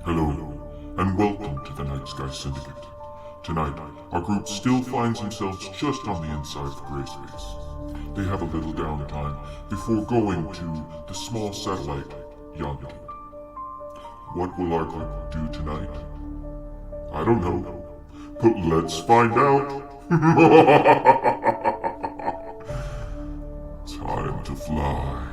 Hello, and welcome to the Nightsky Syndicate. Tonight, our group still finds themselves just on the inside of Greyspace. They have a little downtime before going to the small satellite, Yondu. What will our group do tonight? I don't know, but let's find out! Time to fly.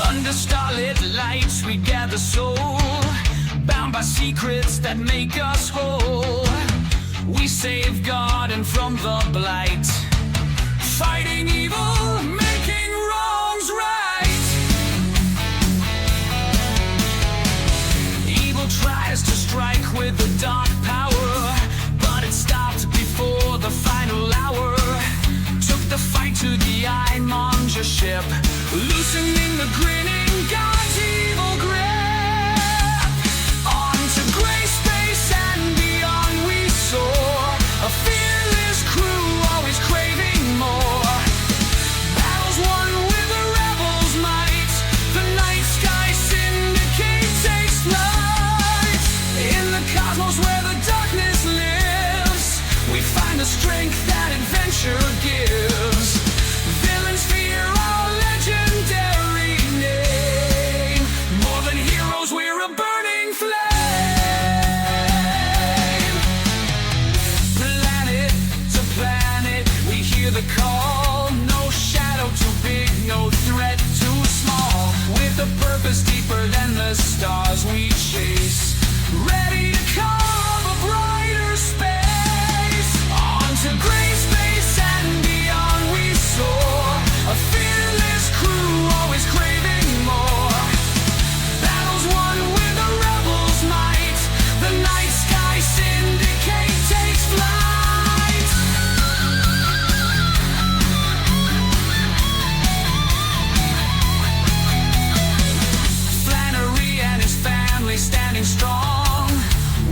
Under starlit lights we gather soul, bound by secrets that make us whole. We safeguard and from the blight, fighting evil, making wrongs right. Evil tries to strike with a dark power, but it stopped before the final hour. Took the fight to the E19 ship, loosening the grinning God's evil grip. On to Greyspace and beyond we soar, a fearless crew always craving more. Battles won with a rebel's might, the Nightsky Syndicate takes flight. In the cosmos where the darkness lives, we find the strength that adventure gives. Villains fear our legendary name. More than heroes, we're a burning flame. Planet to planet, we hear the call. No shadow too big, no threat too small. With a purpose deeper than the stars we chase, ready to carve a brighter space. On to Greyspace and beyond we soar, a fearless crew always craving more. Battles won with a rebel's might, the Nightsky Syndicate takes flight. Flannery and his family standing strong,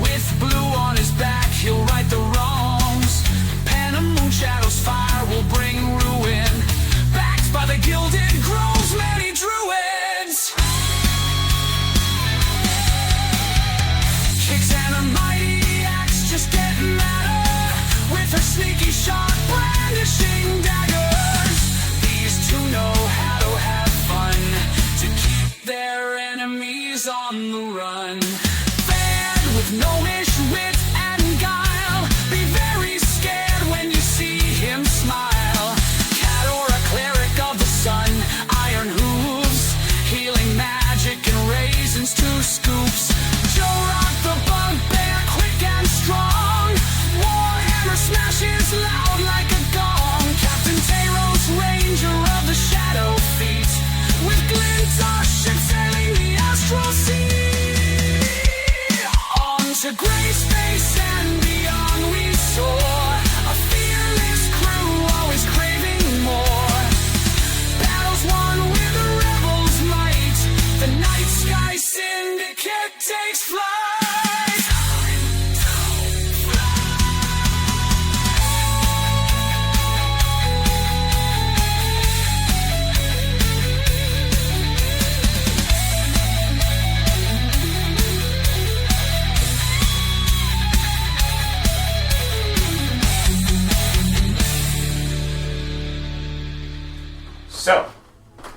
with blue on his back he'll right the wrongs. Penna Moonshadow's fire will bring ruin, backed by the gilded grove's many druids. Kicks and a mighty axe just get madder, with her sneaky sharp brandishing daggers. These two know how to have fun, to keep their enemies on the run. Fed with gnomish wit and guile, be very scared when you see him smile. Cat or a cleric of the sun, iron hooves, healing magic and raisins, 2 scoops. Joe Rock the bugbear, quick and strong, Warhammer smashes loud like a gong. Captain Tayros, ranger of the shadow feet, with glint our ship sailing the astral sea. On to Greyspace and beyond we soar, a fearless crew always craving more. Battles won with a rebel's might, the Nightsky Syndicate takes flight. So,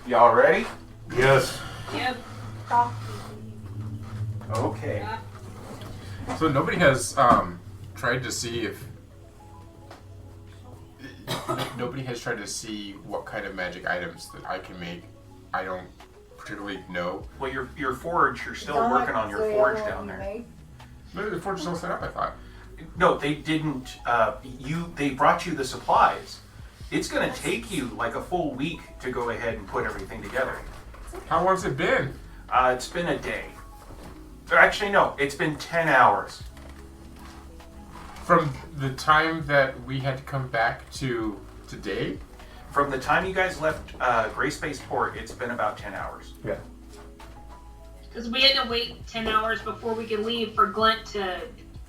y'all ready? Yes. Yep. Okay. So nobody has tried to see if nobody has tried to see what kind of magic items that I can make. I don't particularly know. Well, your forge, you're still working on your forge down there. Maybe the forge is all set up, I thought. No, they didn't. They brought you the supplies. It's going to take you like a full week to go ahead and put everything together. How long's it been? It's been a day. Or actually, no, it's been 10 hours. From the time that we had to come back to today? From the time you guys left Greyspace Port, it's been about 10 hours. Yeah. Because we had to wait 10 hours before we could leave for Glent to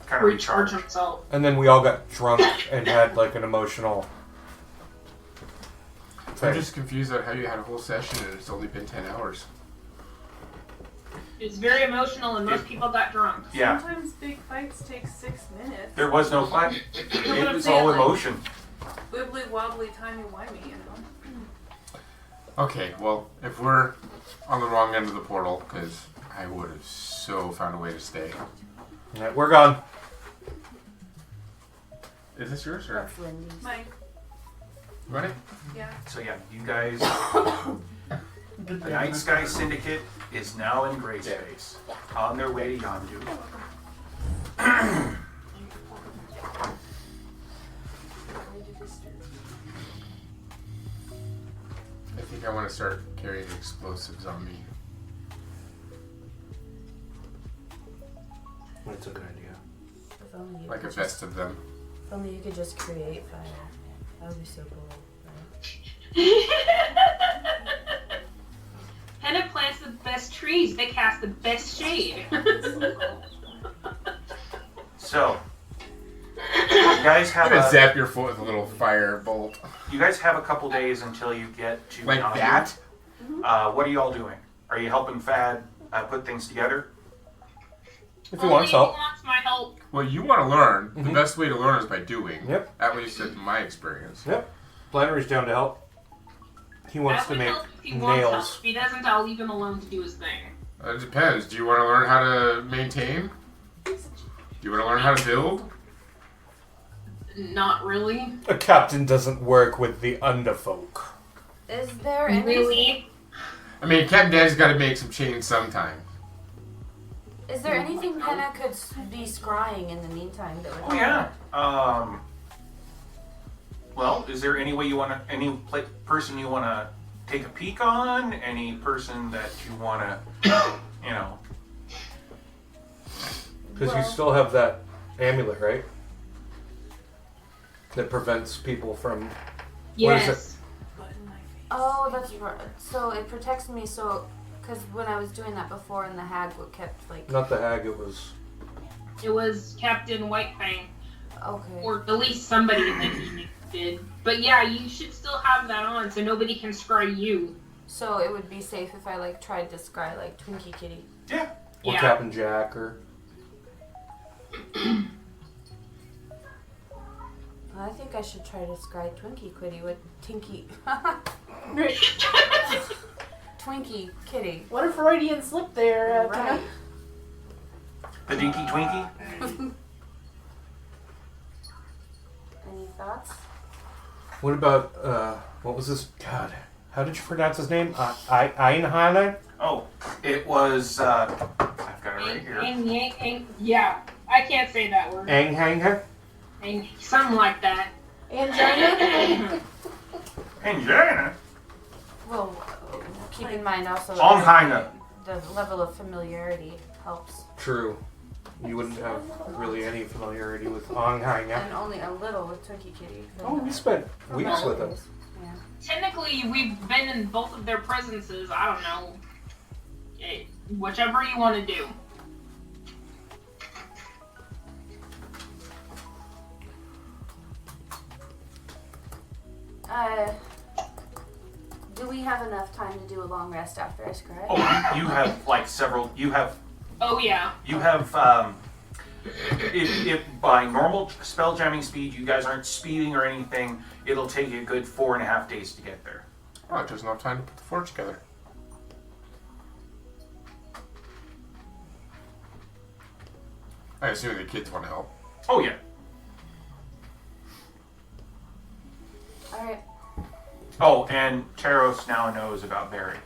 Kind of recharge recharged. himself. And then we all got drunk and had like an emotional I'm thing. just confused on how you had a whole session and it's only been 10 hours. It's very emotional, and most people got drunk. Yeah. Sometimes big fights take 6 minutes. There was no fight. what It I'm was saying, all like- emotion. Wibbly wobbly timey-wimey, you know? Okay, well, if we're on the wrong end of the portal, because I would have so found a way to stay. Yeah, we're gone. Is this yours or? That's Lindy's. Mine, Ready? yeah. So yeah, you guys, the Nightsky Syndicate is now in Greyspace, on their way to Yondu. I think I want to start carrying explosives on me. That's a good idea. If only you Like a could vest of them. if only you could just create fire. That would be so cool. Right? Penna plants the best trees. They cast the best shade. So, you guys I'm have gonna a, zap your foot with a little fire bolt. you guys have a couple days until you get to Like Yondu. that? What are you all doing? Are you helping Fad put things together? If you want Only help. he wants my help. Well, you want to learn. The Mhm. best way to learn is by doing. Yep. At least in my experience. Yep. Flannery's down to help. He wants I to would make help if he wants help. nails. If he doesn't, I'll leave him alone to do his thing. It depends. Do you want to learn how to maintain? Do you want to learn how to build? Not really. A captain doesn't work with the underfolk. Is there any? Really? I mean, Captain Daddy's got to make some change sometime. Is there anything Penna could be scrying in the meantime that would? Oh yeah. Well, is there any way you want to, any person you want to take a peek on? Any person that you want to, you know? Because you Well- still have that amulet, right? That prevents people from. What is Yes. Oh, that's right. So it protects me. So, because when I was doing that before, and the hag what kept like. Not the hag, it was. It was Captain Whitefang, Okay. or at least somebody in the team did. But yeah, you should still have that on, so nobody can scry you. So it would be safe if I like tried to scry like Twinkie Kitty. Yeah. Or Yeah. Captain Jack, or. I think I should try to scry Twinkie Kitty with Tinky. Twinkie Kitty. What a Freudian slip there, Right. The Dinky Twinkie? Any thoughts? What about, what was this? God, how did you pronounce his name? Einheimer? Oh, it was, I've got it right here. Yeah, I can't say that word. Anghanger? Something like that. Angina? Angina. Well, keep in mind also Onheiner. the level of familiarity helps, True. You wouldn't have really any familiarity with Anghanger. and only a little with Twinkie Kitty. Oh, we spent weeks with him. Yeah. Technically, we've been in both of their presences. I don't know. Whichever you want to do. Do we have enough time to do a long rest after I scry? Oh, you have like several, you have, Oh yeah. if by normal spell jamming speed you guys aren't speeding or anything, it'll take you a good 4.5 days to get there. Oh, just enough time to put the forge together. I assume the kids want to help. Oh yeah. Alright. Oh, and Taros now knows about Barry.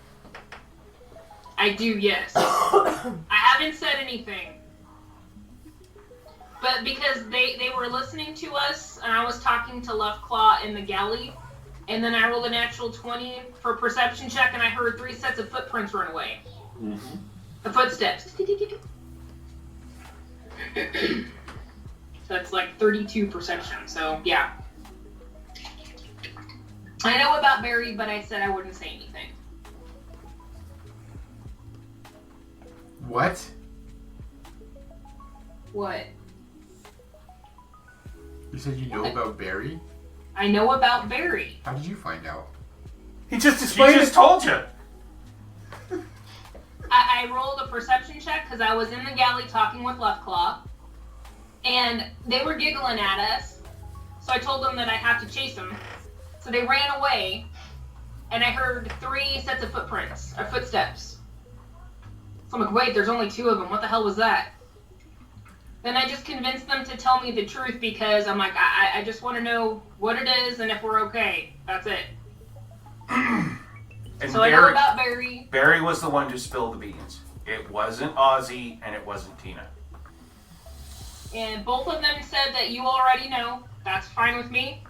I do, yes. I haven't said anything. But because they were listening to us, and I was talking to Left Claw in the galley, and then I rolled a natural 20 for perception check, and I heard 3 sets of footprints run away. The footsteps. That's like 32 perception. So yeah. I know about Barry, but I said I wouldn't say anything. What? What? You said you know about Barry? I know about Barry. How did you find out? He just She explained just it. told you. I rolled a perception check because I was in the galley talking with Leftclaw, and they were giggling at us. So I told them that I have to chase them. So they ran away, and I heard 3 sets of footsteps. So I'm like, wait, there's only 2 of them. What the hell was that? Then I just convinced them to tell me the truth because I'm like, I just want to know what it is and if we're okay. That's it. And So I know about Barry. Barry was the one to spill the beans. It wasn't Ozzy and it wasn't Tina. And both of them said that you already know. That's fine with me.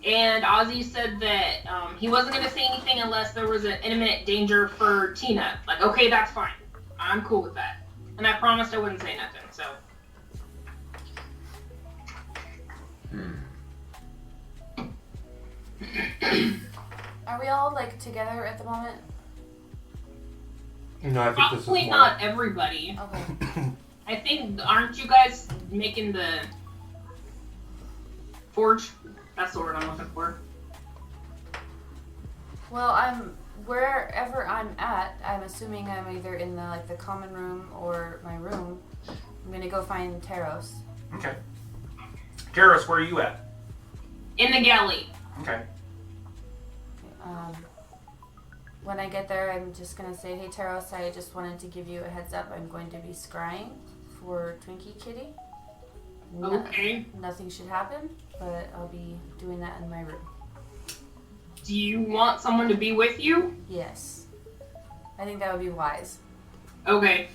And Ozzy said that he wasn't going to say anything unless there was an imminent danger for Tina. Like, okay, that's fine. I'm cool with that. And I promised I wouldn't say nothing, so. Are we all like together at the moment? No, I think this is Probably more. not everybody. Okay. I think, aren't you guys making the forge? That's the word I'm looking for. Well, I'm wherever I'm at. I'm assuming I'm either in the common room or my room. I'm gonna go find Taros. Okay. Karis, where are you at? In the galley. Okay. When I get there, I'm just gonna say, "Hey Taros, I just wanted to give you a heads up. I'm going to be scrying for Twinkie Kitty. Okay. Nothing should happen, but I'll be doing that in my room." Do you want someone to be with you? Yes, I think that would be wise. Okay.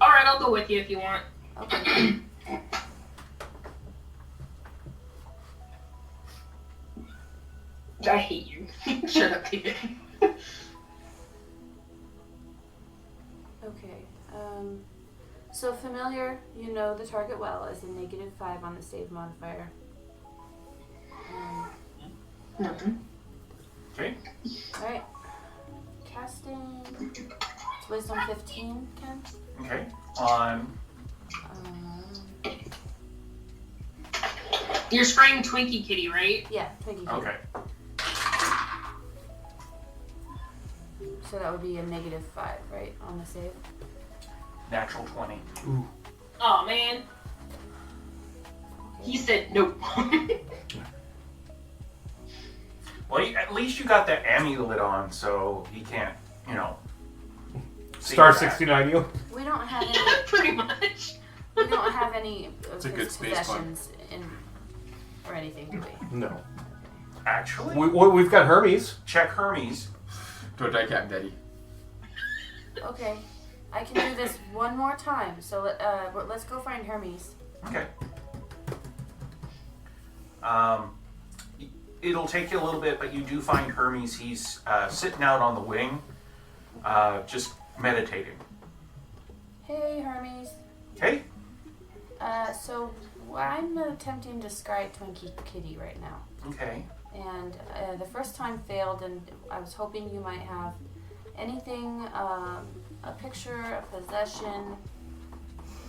Alright, I'll go with you if you want. Okay. I hate you. Shut up, David. Okay. So familiar, you know the target well as a -5 on the save modifier. Nothing. Okay. All right. Casting. It's Wisdom 15, Ken. Okay. On. You're spraying Twinkie Kitty, right? Yeah, Twinkie. Okay. So that would be a -5, right, on the save? Natural 20. Oh man. He said nope. Well, at least you got that amulet on, so he can't, see Star that. 69 you. We don't have any. Pretty much. We don't have any of It's a his good space possessions in, or anything, do we? No. Actually, We've got Hermes. check Hermes. Don't die, Captain Daddy. Okay. I can do this one more time. So let's go find Hermes. Okay. It'll take you a little bit, but you do find Hermes. He's sitting out on the wing, just meditating. Hey, Hermes. Okay. So I'm attempting to scry Twinkie Kitty right now. Okay. And the first time failed, and I was hoping you might have anything, a picture, a possession,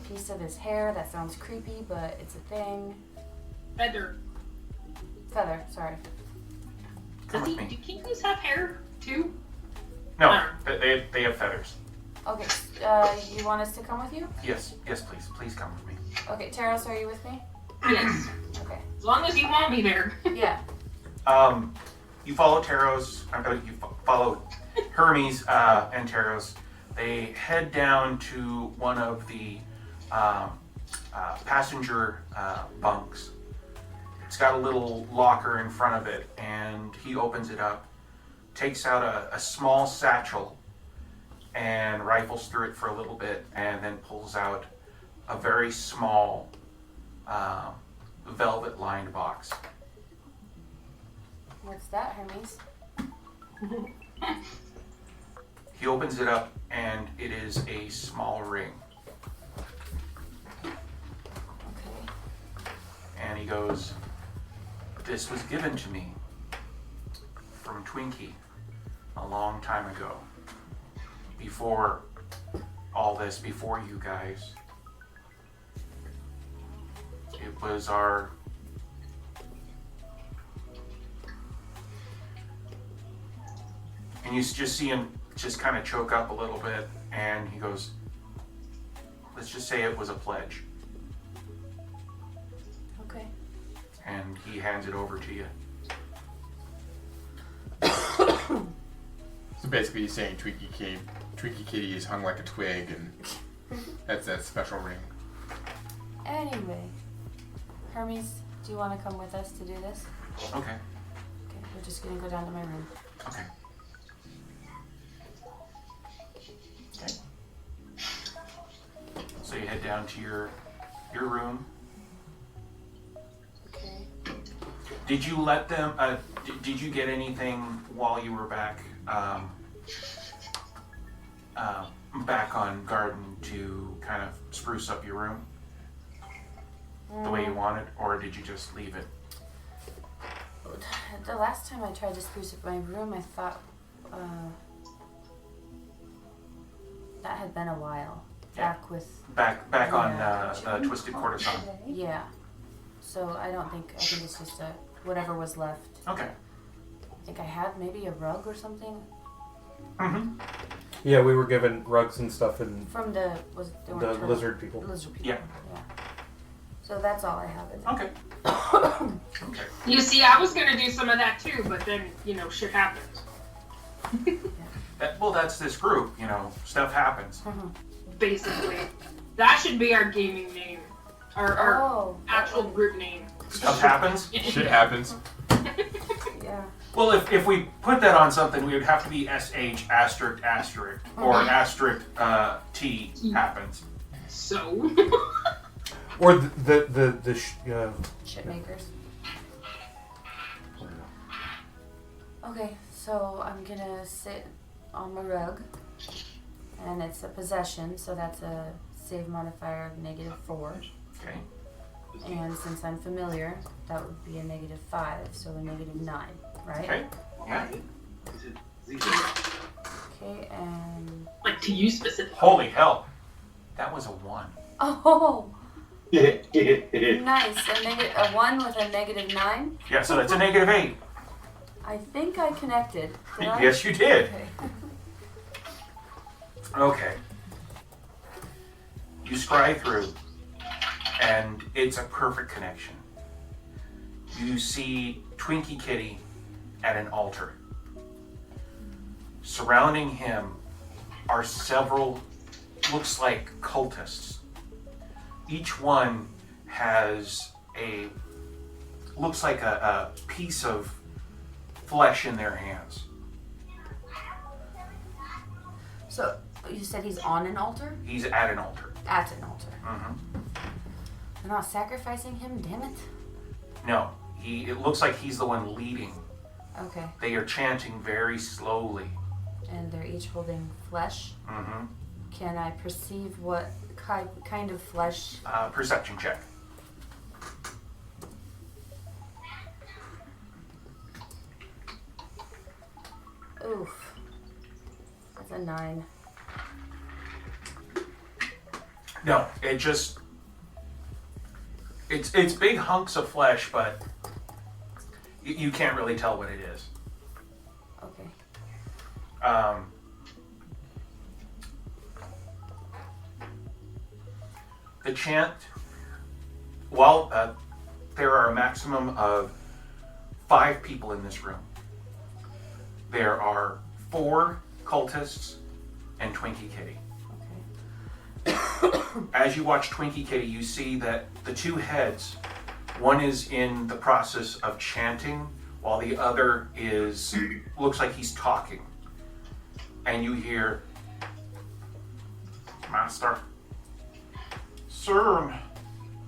piece of his hair. That sounds creepy, but it's a thing. Feather. Feather, sorry. Come Do with me. kingus have hair too? No, they have feathers. Okay, you want us to come with you? Yes, please. Please come with me. Okay, Taros, are you with me? Yes. Okay. As long as you want me there. Yeah. You follow you follow Hermes and Taros. They head down to one of the passenger bunks. It's got a little locker in front of it, and he opens it up, takes out a small satchel, and rifles through it for a little bit, and then pulls out a very small velvet-lined box. What's that, Hermes? He opens it up, and it is a small ring. Okay. he goes, "This was given to me from Twinkie a long time ago. Before all this, before you guys. It was our..." And you just see him just kind of choke up a little bit, and he goes, "Let's just say it was a pledge." Okay. And he hands it over to you. So basically, he's saying Twinkie Kitty is hung like a twig, and that's that special ring. Anyway, Hermes, do you want to come with us to do this? Okay. Okay, we're just gonna go down to my room. Okay. Okay. So you head down to your room. Okay. Did you let them? Did you get anything while you were back? Back on Garden to kind of spruce up your room the way you wanted, or did you just leave it? The last time I tried to spruce up my room, I thought that had been a while. Yeah. Back on Twisted Courtesan. Yeah. So I think it's just whatever was left. Okay. I think I had maybe a rug or something Mm-hmm. Yeah, we were given rugs and stuff and from the lizard people. Lizard people. Yeah. So that's all I have. Okay. Okay. You see, I was gonna do some of that too, but then, shit happens. Well, that's this group. Stuff happens. Basically. That should be our gaming name. Our actual group name. Stuff happens. Shit happens. Yeah. Well, if we put that on something, we would have to be SH asterisk asterisk or asterisk T happens. So. Or the Shit makers. Okay, so I'm gonna sit on my rug, and it's a possession, so that's a save modifier of -4. Okay. And since I'm familiar, that would be a -5, so a -9, right? Okay. Yeah. Okay, and Like to you specifically. Holy hell, that was a 1. oh, nice, a 1 with a -9. Yeah, so that's a -8. I think I connected. Did I? Yes, you did. Okay. Okay. You scry through, and it's a perfect connection. You see Twinkie Kitty at an altar. Surrounding him are several, looks like cultists. Each one has looks like a piece of flesh in their hands. So you said he's on an altar? He's at an altar. At an altar. Mm-hmm. They're not sacrificing him, damn it. No, it looks like he's the one leading. Okay. They are chanting very slowly. And they're each holding flesh. Mm-hmm. Can I perceive what kind of flesh? Perception check. Oof. That's a 9. No, it's big hunks of flesh, but you can't really tell what it is. Okay. The chant, well, there are a maximum of 5 people in this room. There are 4 cultists and Twinkie Kitty. Okay. As you watch Twinkie Kitty, you see that the 2 heads, one is in the process of chanting, while the other looks like he's talking. And you hear, "Master, soon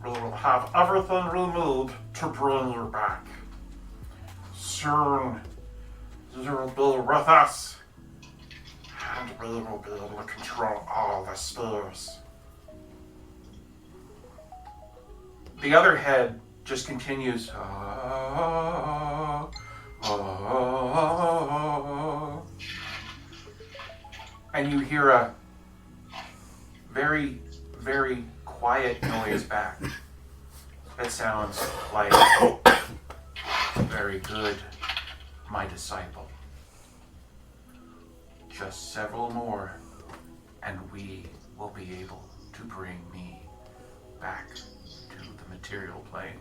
we will have everything removed to bring you back. Soon you will be with us, and we will be able to control all the spheres." The other head just continues. And you hear a very, very quiet noise back. That sounds like, very good, my disciple. Just several more, and we will be able to bring me back to the material plane.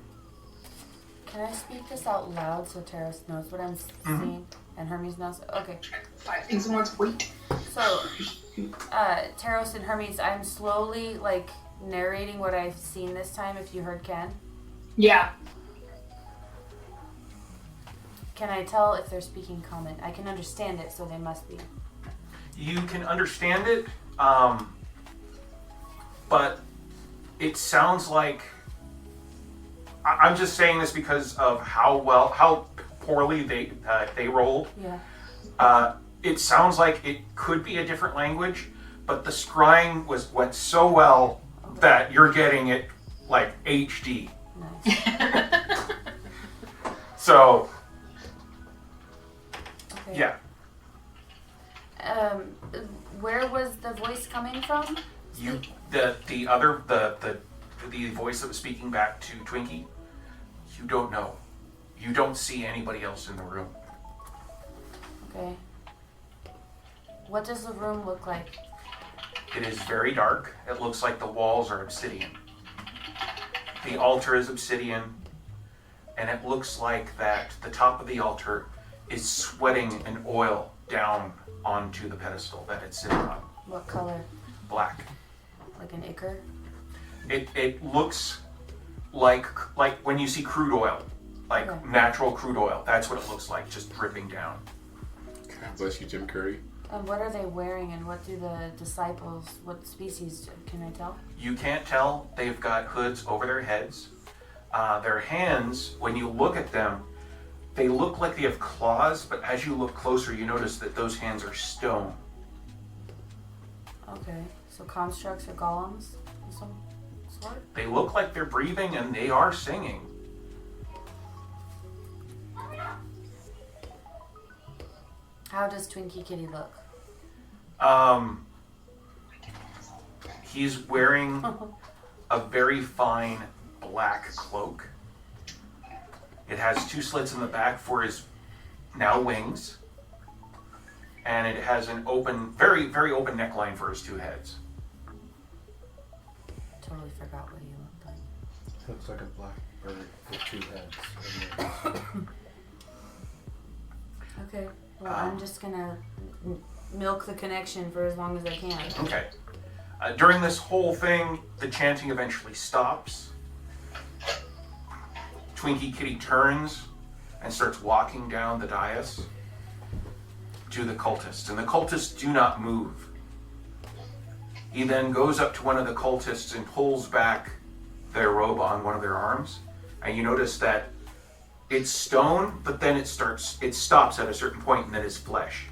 Can I speak this out loud so Terrace knows what I'm seeing and Hermes knows? Okay. 5 things in one's weight. So, Taros and Hermes, I'm slowly, like, narrating what I've seen this time, if you heard Ken. Yeah. Can I tell if they're speaking common? I can understand it, so they must be. You can understand it, but it sounds like... I'm just saying this because of how poorly they rolled. Yeah. It sounds like it could be a different language, but the scrying went so well that you're getting it like HD. Nice. So, Okay. yeah. Where was the voice coming from? The voice that was speaking back to Twinkie, you don't know. You don't see anybody else in the room. Okay. What does the room look like? It is very dark. It looks like the walls are obsidian. The altar is obsidian, and it looks like that the top of the altar is sweating an oil down onto the pedestal that it's sitting on. What color? Black. Like an ichor? It looks like when you see crude oil, like Okay. natural crude oil. That's what it looks like, just dripping down. God bless you, Jim Curry. And what are they wearing, and what do the disciples, what species, can I tell? You can't tell. They've got hoods over their heads. Their hands, when you look at them, they look like they have claws, but as you look closer, you notice that those hands are stone. Okay, so constructs or golems of some sort? They look like they're breathing, and they are singing. How does Twinkie Kitty look? He's wearing a very fine black cloak. It has 2 slits in the back for his now wings. And it has an open, very, very open neckline for his 2 heads. Totally forgot what he looked like. Looks like a black bird with 2 heads. Okay, well, I'm just gonna milk the connection for as long as I can. Okay. During this whole thing, the chanting eventually stops. Twinkie Kitty turns and starts walking down the dais to the cultists, and the cultists do not move. He then goes up to one of the cultists and pulls back their robe on one of their arms, and you notice that it's stone, but then it stops at a certain point, and then it's flesh.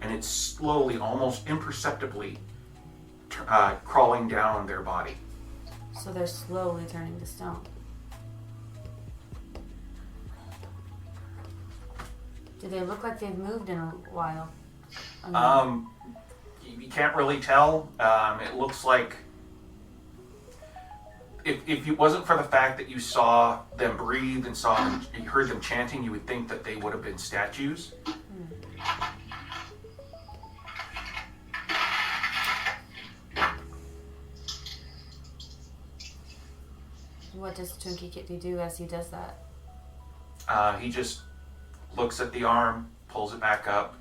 And it's slowly, almost imperceptibly, crawling down their body. So they're slowly turning to stone. Do they look like they've moved in a while? I mean, You can't really tell. It looks like if it wasn't for the fact that you saw them breathe and you heard them chanting, you would think that they would have been statues. What does Twinkie Kitty do as he does that? He just looks at the arm, pulls it back up,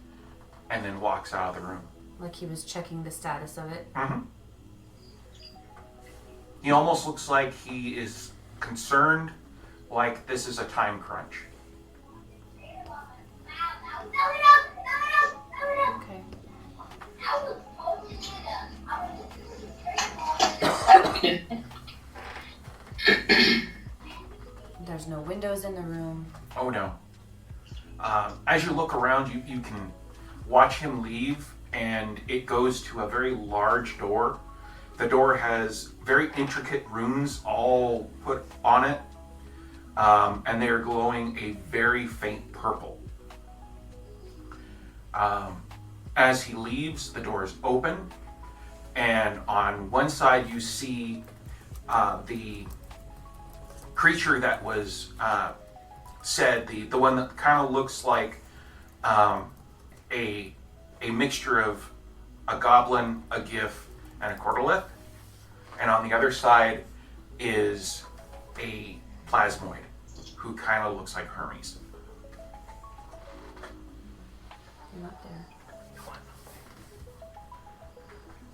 and then walks out of the room. Like he was checking the status of it? Mm-hmm. He almost looks like he is concerned, like this is a time crunch. Okay. There's no windows in the room. Oh no. As you look around, you can watch him leave, and it goes to a very large door The door has very intricate runes all put on it, and they are glowing a very faint purple. As he leaves, the door is open, and on one side you see the creature that was said, the one that kind of looks like a mixture of a goblin, a gif, and a cordelith. And on the other side is a plasmoid who kind of looks like Hermes. You're not there.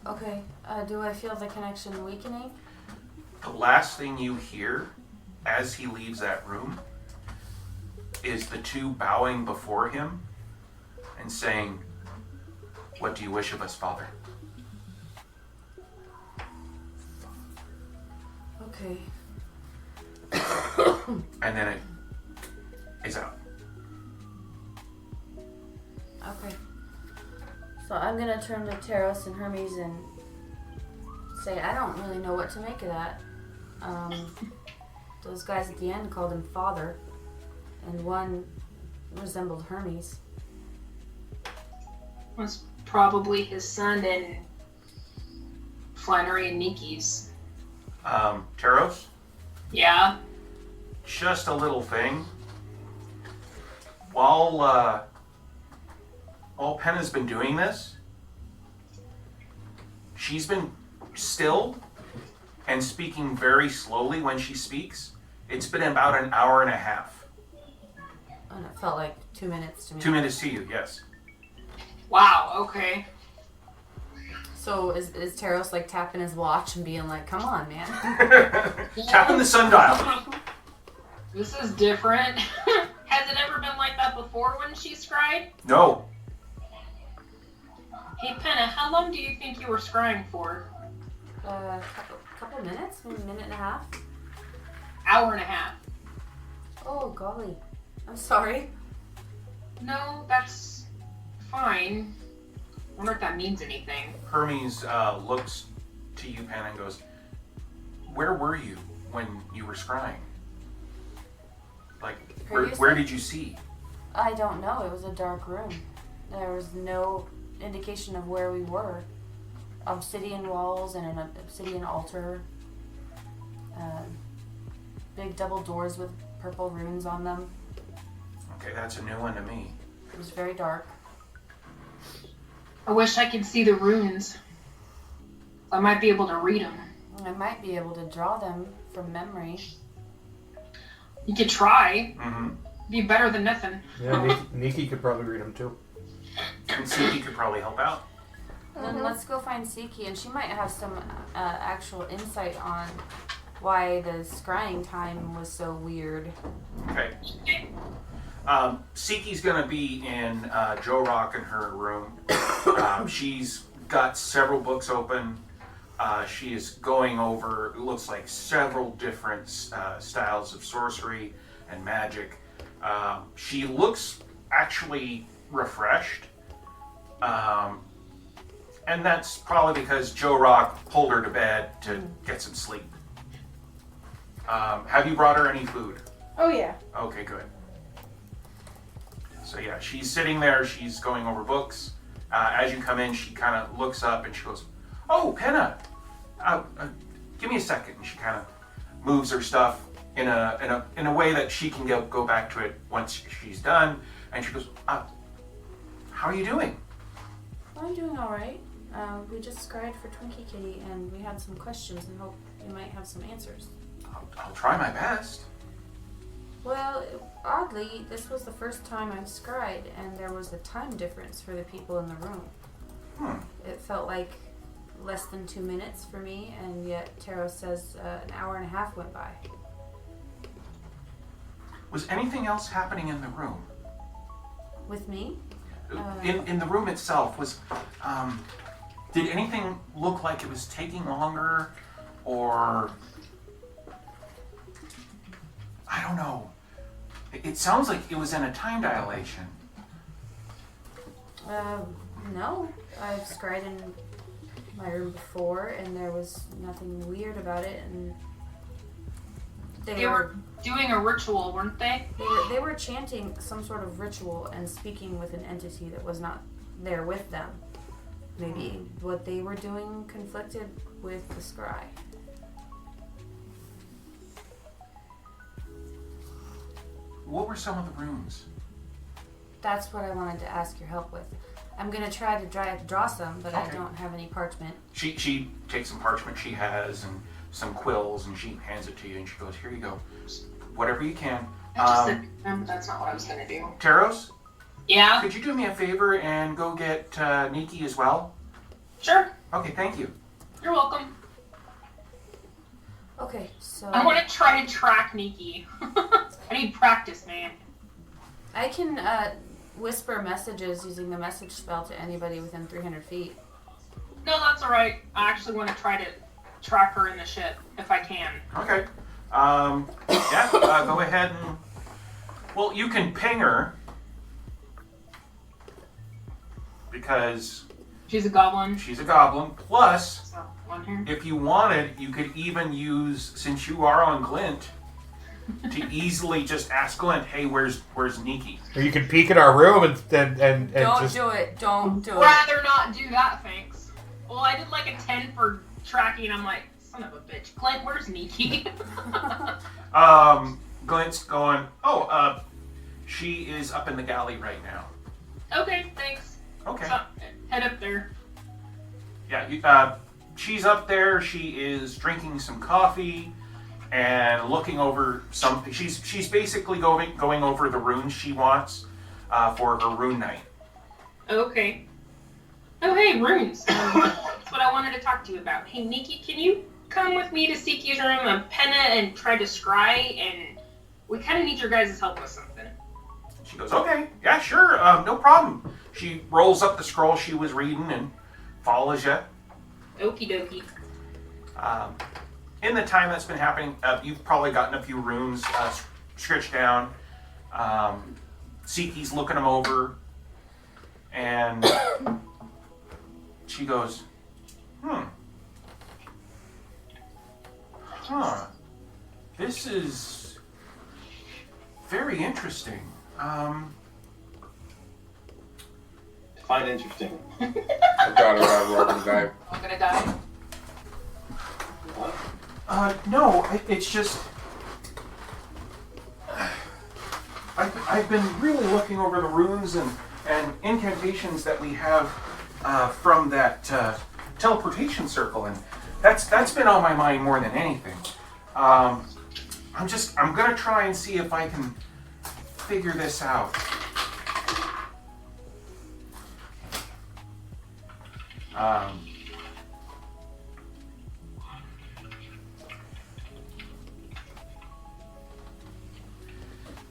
Okay, do I feel the connection weakening? The last thing you hear as he leaves that room is the two bowing before him and saying, "What do you wish of us, Father?" Okay. And then it is out. Okay. So I'm gonna turn to Taros and Hermes and say, I don't really know what to make of that. Those guys at the end called him Father, and one resembled Hermes. Was probably his son and Flannery and Niki's. Taros, Yeah. just a little thing. While Penna's been doing this, she's been still and speaking very slowly when she speaks. It's been about an hour and a half. And it felt like 2 minutes to me. 2 minutes to you, yes. Wow, okay. So is Taros like tapping his watch and being like, come on, man? Tapping the sundial. This is different. Has it ever been like that before when she scryed? No. Hey, Penna, how long do you think you were scrying for? Couple minutes? Maybe a minute and a half? Hour and a half. Oh, golly. I'm sorry. No, that's fine. I wonder if that means anything. Hermes looks to you, Penna, and goes, "Where were you when you were scrying? Like, where did you see?" I don't know. It was a dark room. There was no indication of where we were. Obsidian walls and an obsidian altar. Big double doors with purple runes on them. Okay, that's a new one to me. It was very dark. I wish I could see the runes. I might be able to read them. I might be able to draw them from memory. You could try. Mm-hmm. Be better than nothing. Yeah, Nikki could probably read them too. And Siki could probably help out. Then let's go find Siki, and she might have some actual insight on why the scrying time was so weird. Okay. Siki's gonna be in Joe Rock in her room. She's got several books open. She is going over, it looks like, several different styles of sorcery and magic. She looks actually refreshed. And that's probably because Joe Rock pulled her to bed to get some sleep. Have you brought her any food? Oh yeah. Okay, good. So yeah, she's sitting there, she's going over books. As you come in, she kind of looks up and she goes, "Oh, Penna, give me a second." And she kind of moves her stuff in a way that she can go back to it once she's done. And she goes, "How are you doing?" I'm doing all right. We just scryed for Twinkie Kitty, and we had some questions and hope you might have some answers. I'll try my best. Well, oddly, this was the first time I've scried, and there was a time difference for the people in the room. It felt like less than 2 minutes for me, and yet Taro says an hour and a half went by. Was anything else happening in the room? With me? In the room itself, did anything look like it was taking longer, or I don't know. It sounds like it was in a time dilation. No. I've scried in my room before, and there was nothing weird about it. And They were doing a ritual, weren't they? they were chanting some sort of ritual and speaking with an entity that was not there with them. Maybe what they were doing conflicted with the scry. What were some of the runes? That's what I wanted to ask your help with. I'm gonna try to draw some, but I Okay. don't have any parchment. She takes some parchment she has and some quills, and she hands it to you, and she goes, "Here you go. Whatever you can." I just said, that's not what I was gonna do. Taros, Yeah. could you do me a favor and go get Nikki as well? Sure. Okay, thank you. You're welcome. Okay, so I want to try to track Nikki. I need practice, man. I can whisper messages using the message spell to anybody within 300 feet. No, that's alright. I actually want to try to track her in the ship, if I can. Okay. Yeah, go ahead and... Well, you can ping her. Because She's a goblin. she's a goblin. Plus, So, one here. if you wanted, you could even use, since you are on Glint, to easily just ask Glint, "Hey, where's Nikki?" Or you can peek in our room and Don't just... do it. Don't do it. Rather not do that, thanks. Well, I did like a 10 for tracking. I'm like, son of a bitch. Clint, where's Nikki? Glint's going, she is up in the galley right now. Okay, thanks. Okay. So, head up there. Yeah, she's up there. She is drinking some coffee and looking over something. She's basically going over the runes she wants for her rune night. Okay. Oh, hey, runes. That's what I wanted to talk to you about. Hey, Nikki, can you come with me to Siki's room and Penna and try to scry? And we kind of need your guys' help with something. She goes, "Okay, yeah, sure, no problem." She rolls up the scroll she was reading and follows you. Okie dokie. In the time that's been happening, you've probably gotten a few runes stretched down. Siki's looking them over, and she goes, this is very interesting. Fine, interesting. I got it out of Robin Dive. I'm gonna die. No, it's just... I've been really looking over the runes and incantations that we have from that teleportation circle, and that's been on my mind more than anything. I'm gonna try and see if I can figure this out.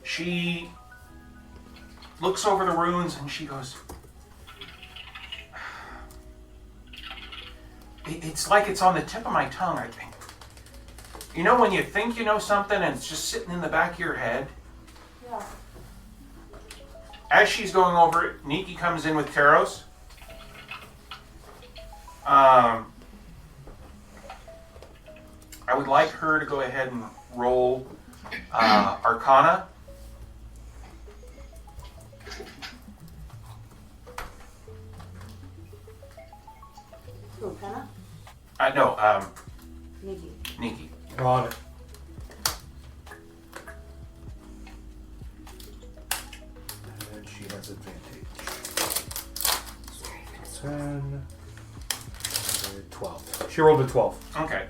She looks over the runes and she goes, it's like it's on the tip of my tongue, I think. You know when you think you know something and it's just sitting in the back of your head? Yeah. As she's going over it, Nikki comes in with Taros. I would like her to go ahead and roll Arcana. Who, Penna? No, Nikki. Nikki. On it. And she has advantage. 10, 12. She rolled a 12. Okay.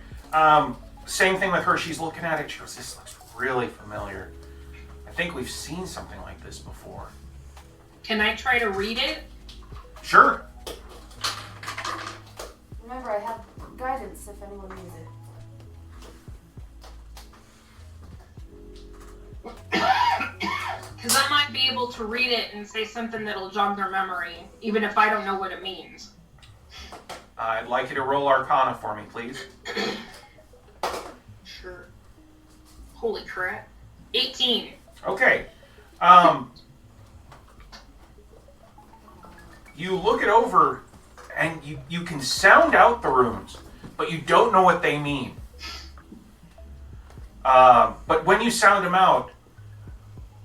Same thing with her. She's looking at it. She goes, "This looks really familiar. I think we've seen something like this before." Can I try to read it? Sure. Remember, I have guidance if anyone needs it. Because I might be able to read it and say something that'll jog their memory, even if I don't know what it means. I'd like you to roll Arcana for me, please. Sure. Holy crap. 18. Okay. You look it over and you can sound out the runes, but you don't know what they mean. But when you sound them out,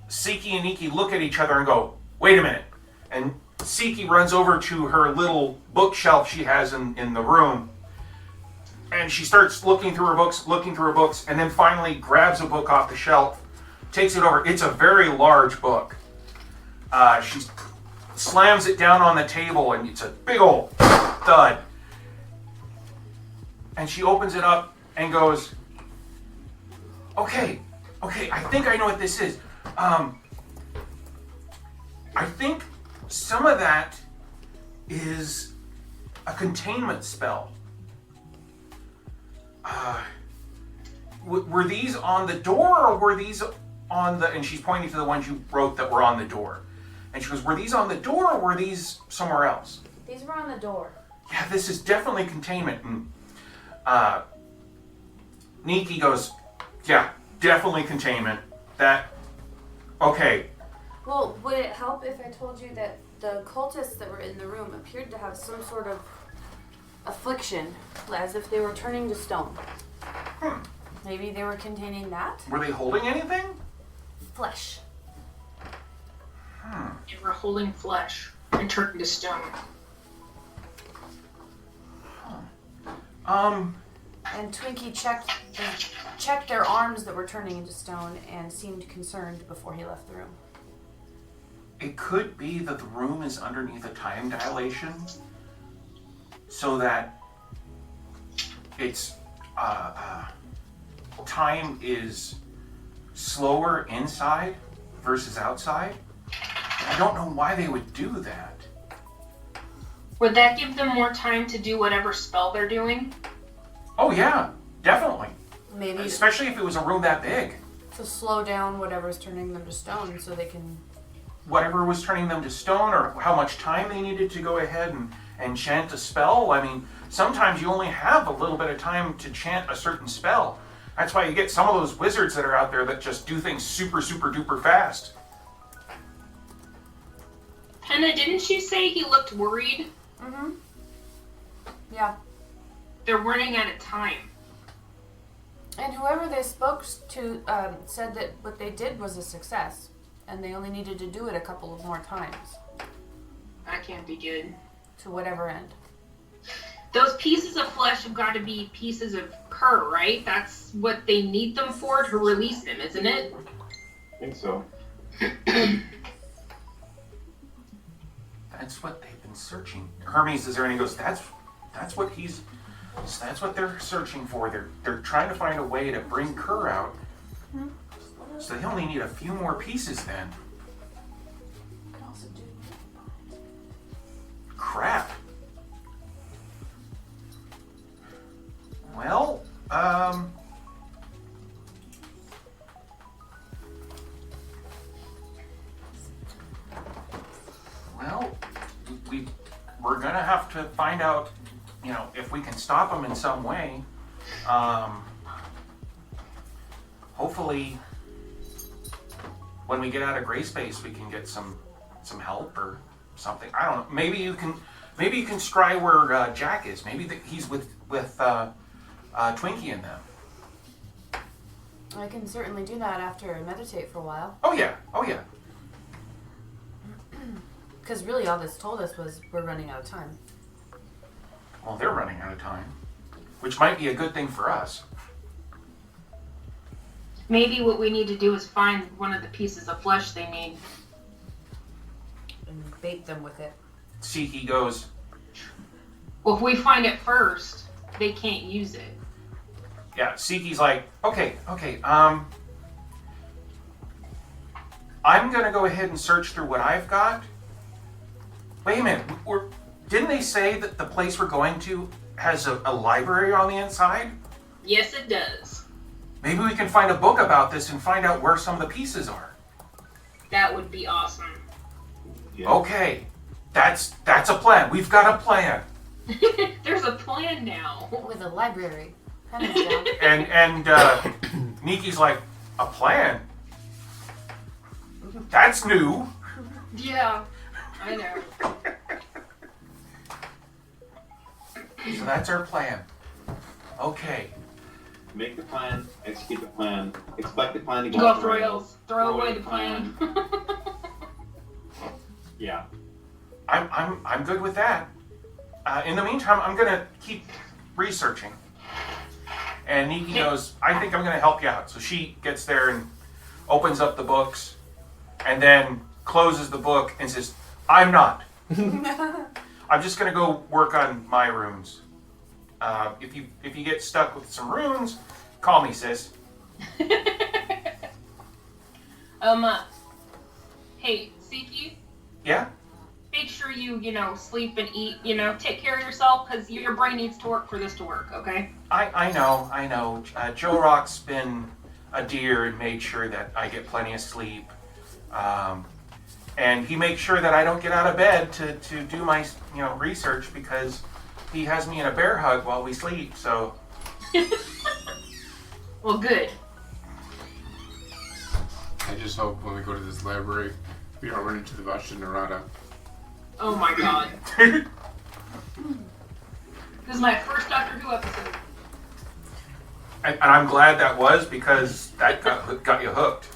Siki and Nikki look at each other and go, wait a minute. And Siki runs over to her little bookshelf she has in the room. And she starts looking through her books, and then finally grabs a book off the shelf, takes it over. It's a very large book. She slams it down on the table, and it's a big old thud. And she opens it up and goes, okay, I think I know what this is. I think some of that is a containment spell. Were these on the door, or were these on the... And she's pointing to the ones you wrote that were on the door. And she goes, were these on the door, or were these somewhere else? These were on the door. Yeah, this is definitely containment. And Nikki goes, yeah, definitely containment. Okay. Well, would it help if I told you that the cultists that were in the room appeared to have some sort of affliction, as if they were turning to stone? Maybe they were containing that? Were they holding anything? Flesh. They were holding flesh and turning to stone. And Twinkie checked their arms that were turning into stone and seemed concerned before he left the room. It could be that the room is underneath a time dilation, so that it's time is slower inside versus outside. I don't know why they would do that. Would that give them more time to do whatever spell they're doing? Oh yeah, definitely. Maybe Especially if it was a room that big. to slow down whatever's turning them to stone so they can... Whatever was turning them to stone, or how much time they needed to go ahead and chant a spell. I mean, sometimes you only have a little bit of time to chant a certain spell. That's why you get some of those wizards that are out there that just do things super, super duper fast. Penna, didn't you say he looked worried? Mm-hmm. Yeah. They're running out of time. And whoever they spoke to said that what they did was a success, and they only needed to do it a couple of more times. That can't be good. To whatever end. Those pieces of flesh have got to be pieces of her, right? That's what they need them for to release him, isn't it? I think so. That's what they've been searching. Hermes is there and he goes, that's what they're searching for. They're trying to find a way to bring Kerr out. So they only need a few more pieces then. Crap. Well, we're gonna have to find out, if we can stop them in some way. Hopefully, when we get out of Greyspace, we can get some help or something. I don't know. Maybe you can scry where Jack is. Maybe he's with Twinkie and them. I can certainly do that after I meditate for a while. Oh yeah. Because really all this told us was we're running out of time. Well, they're running out of time, which might be a good thing for us. Maybe what we need to do is find one of the pieces of flesh they need. And bait them with it. Siki goes, Well, if we find it first, they can't use it. yeah, Siki's like, okay, I'm gonna go ahead and search through what I've got. Wait a minute, didn't they say that the place we're going to has a library on the inside? Yes, it does. Maybe we can find a book about this and find out where some of the pieces are. That would be awesome. Yeah. Okay, that's a plan. We've got a plan. There's a plan now. With a library. Penna's down. And Niki's like, a plan? That's new. Yeah, I know. So that's our plan. Okay. Make the plan, execute the plan, expect the plan to go Go off off the the rails. rails. Throw away the plan. Yeah. I'm good with that. In the meantime, I'm gonna keep researching. And Nikki goes, I think I'm gonna help you out. So she gets there and opens up the books, and then closes the book and says, I'm not. I'm just gonna go work on my runes. If you get stuck with some runes, call me, sis. Hey, Siki, Yeah? make sure you sleep and eat, take care of yourself, because your brain needs to work for this to work, okay? I know. Joe Rock's been a dear and made sure that I get plenty of sleep. And he makes sure that I don't get out of bed to do my research, because he has me in a bear hug while we sleep, so... Well, good. I just hope when we go to this library, we don't run into the Vash Narada. Oh my god. This is my first Doctor Who episode. And I'm glad that was, because that got you hooked.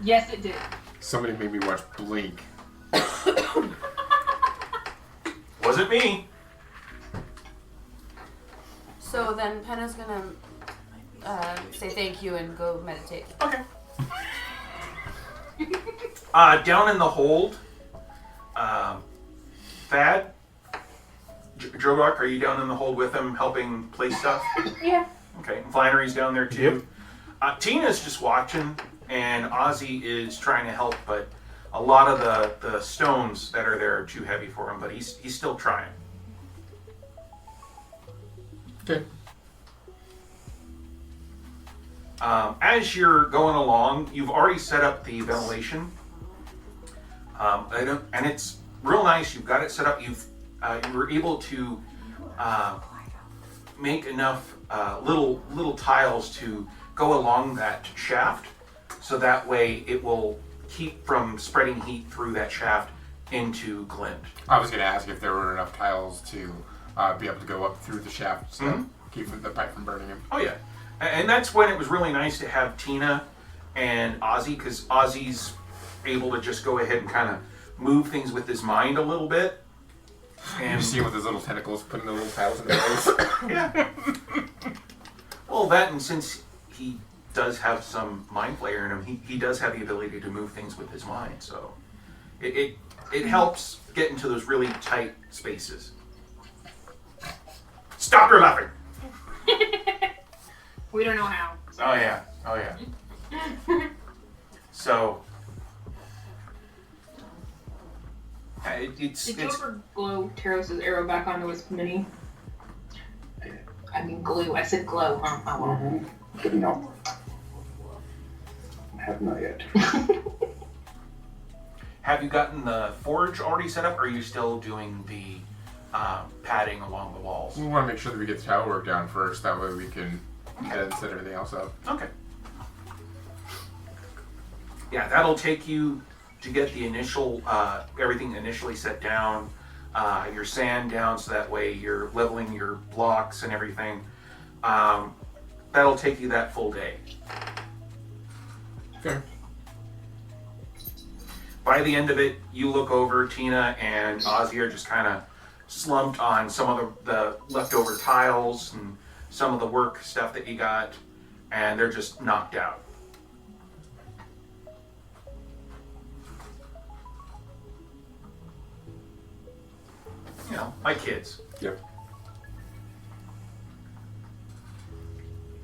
Yes, it did. Somebody made me watch Blink. Wasn't me. So then Penna's gonna say thank you and go meditate. Okay. Down in the hold, Thad, Joe Rock, are you down in the hold with him, helping place stuff? Yeah. Okay, and Flannery's down there too. Tina's just watching, and Ozzy is trying to help, but a lot of the stones that are there are too heavy for him, but he's still trying. Okay. As you're going along, you've already set up the ventilation, and it's real nice. You've got it set up. You were able to make enough little tiles to go along that shaft, so that way it will keep from spreading heat through that shaft into Glint. I was going to ask if there were enough tiles to be able to go up through the shaft, so keep the pipe from burning him. Oh yeah, and that's when it was really nice to have Tina and Ozzy, because Ozzy's able to just go ahead and kind of move things with his mind a little bit. And You see him with his little tentacles putting the little tiles in the place. yeah. Well, that, and since he does have some mind flayer in him, he does have the ability to move things with his mind, so it helps get into those really tight spaces. Stop your laughing! We don't know how. Oh yeah. So Did you ever glue Teros's arrow back onto his mini? I mean glue. I said glow, huh? Oh, well. No. I have not yet. Have you gotten the forge already set up, or are you still doing the padding along the walls? We want to make sure that we get the tower work down first, that way we can head and set everything else up. Okay. Yeah, that'll take you to get the initial, everything initially set down, your sand down, so that way you're leveling your blocks and everything. That'll take you that full day. Okay. By the end of it, you look over, Tina and Ozzy are just kind of slumped on some of the leftover tiles and some of the work stuff that you got, and they're just knocked out. You know, my kids. Yep.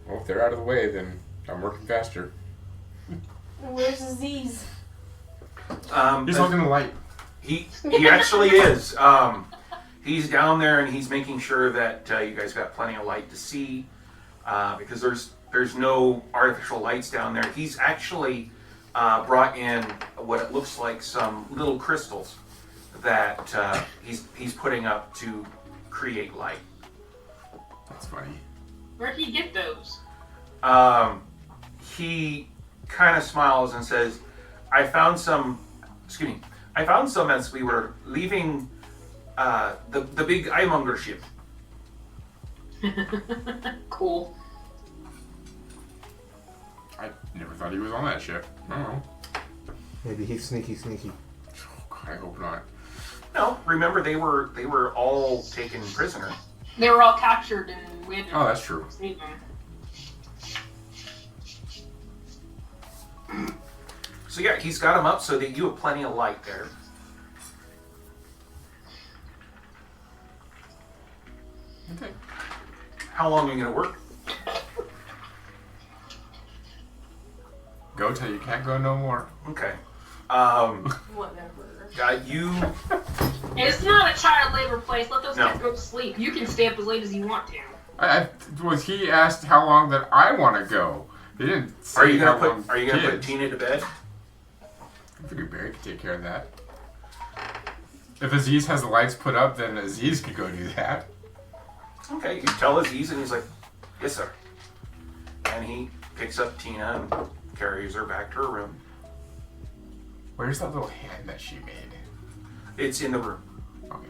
Well, if they're out of the way, then I'm working faster. Where's Aziz? He's looking at the light. He actually is. He's down there and he's making sure that you guys got plenty of light to see, because there's no artificial lights down there. He's actually brought in what it looks like some little crystals that he's putting up to create light. That's funny. Where'd he get those? He kind of smiles and says, I found some as we were leaving the big Islander ship. Cool. I never thought he was on that ship. I don't know. Maybe he's sneaky. Oh, God, I hope not. No, remember they were all taken prisoner. They were all captured and we had to Oh, that's true. save them. So yeah, he's got them up so that you have plenty of light there. Okay. How long are you gonna work? Go till you can't go no more. Okay. Whatever. You. It's not a child labor place. Let those No. kids go to sleep. You can stay up as late as you want to. Was he asked how long that I want to go? He didn't say Are you how gonna long put Are you gonna put kids. Tina to bed? I figured Barry could take care of that. If Aziz has the lights put up, then Aziz could go do that. Okay. You tell Aziz, and he's like, "Yes, sir." And he picks up Tina and carries her back to her room. Where's that little hand that she made? It's in the room. Okay.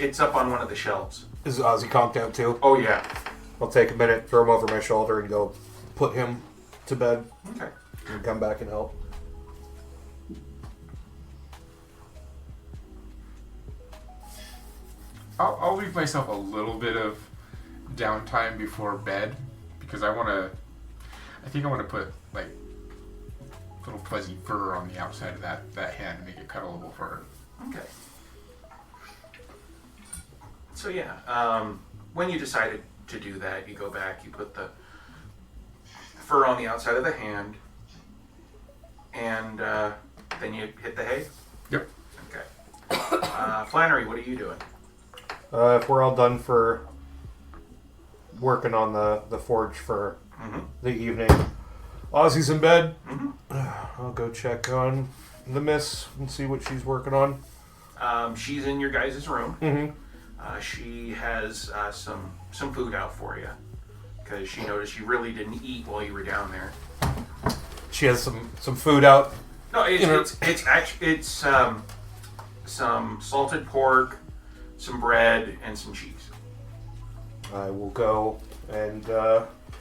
It's up on one of the shelves. Is Ozzy conked out too? Oh yeah. I'll take a minute, throw him over my shoulder, and go put him to bed, Okay. and come back and help. I'll leave myself a little bit of downtime before bed because I think I want to put like little fuzzy fur on the outside of that hand to make it cuddleable for her. Okay. So yeah, when you decided to do that, you go back, you put the fur on the outside of the hand, and then you hit the hay? Yep. Okay. Flannery, what are you doing? If we're all done for working on the forge for the evening, Ozzy's in bed. I'll go check on the miss and see what she's working on. She's in your guys' room. Mm-hmm. She has some food out for you because she noticed you really didn't eat while you were down there. She has some food out. No, it's some salted pork, some bread, and some cheese. I will go and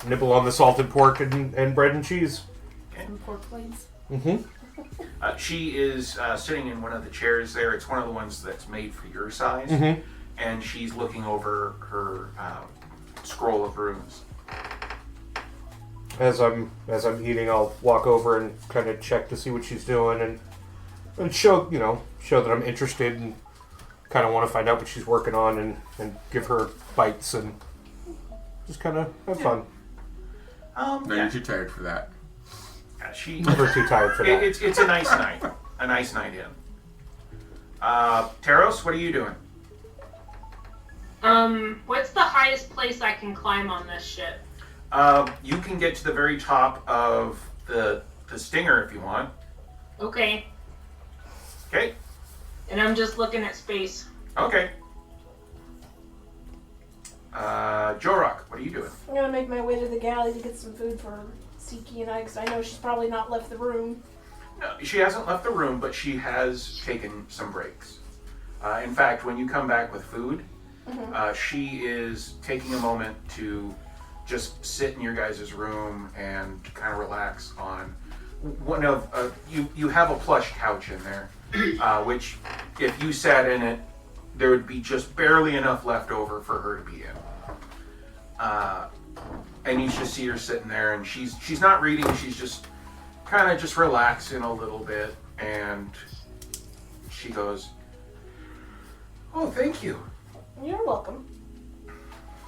nibble on the salted pork and bread and cheese. And pork plates. Mm-hmm. She is sitting in one of the chairs there. It's one of the ones that's made for your size. Mm-hmm. And she's looking over her scroll of runes. As I'm eating, I'll walk over and kind of check to see what she's doing and show that I'm interested and kind of want to find out what she's working on and give her bites and just kind of have fun. No, Yeah. you're too tired for that. She. Never too tired for that. It's a nice night. A nice night in. Taros, what are you doing? What's the highest place I can climb on this ship? You can get to the very top of the stinger if you want. Okay. Okay. And I'm just looking at space. Okay. Jorok, what are you doing? I'm gonna make my way to the galley to get some food for Siki and I, because I know she's probably not left the room. No, she hasn't left the room, but she has taken some breaks. In fact, when you come back with food, she is taking a moment to just sit in your guys' room and kind of relax on one of you have a plush couch in there, which if you sat in it, there would be just barely enough left over for her to be in. And you just see her sitting there, and she's not reading. She's just kind of just relaxing a little bit, and she goes, "Oh, thank you. You're welcome.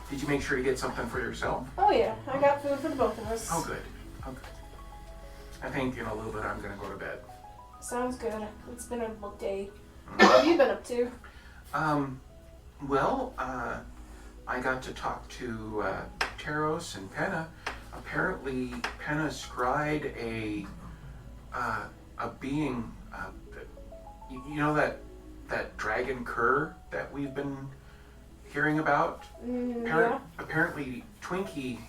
Did you make sure to get something for yourself?" Oh yeah, I got food for the both of us. Oh, good. Okay. I think in a little bit I'm gonna go to bed. Sounds good. It's been a day. What have you been up to? Well, I got to talk to Taros and Penna. Apparently, Penna scried a being. You know that dragon cur that we've been hearing about? Yeah. Apparently, Twinkie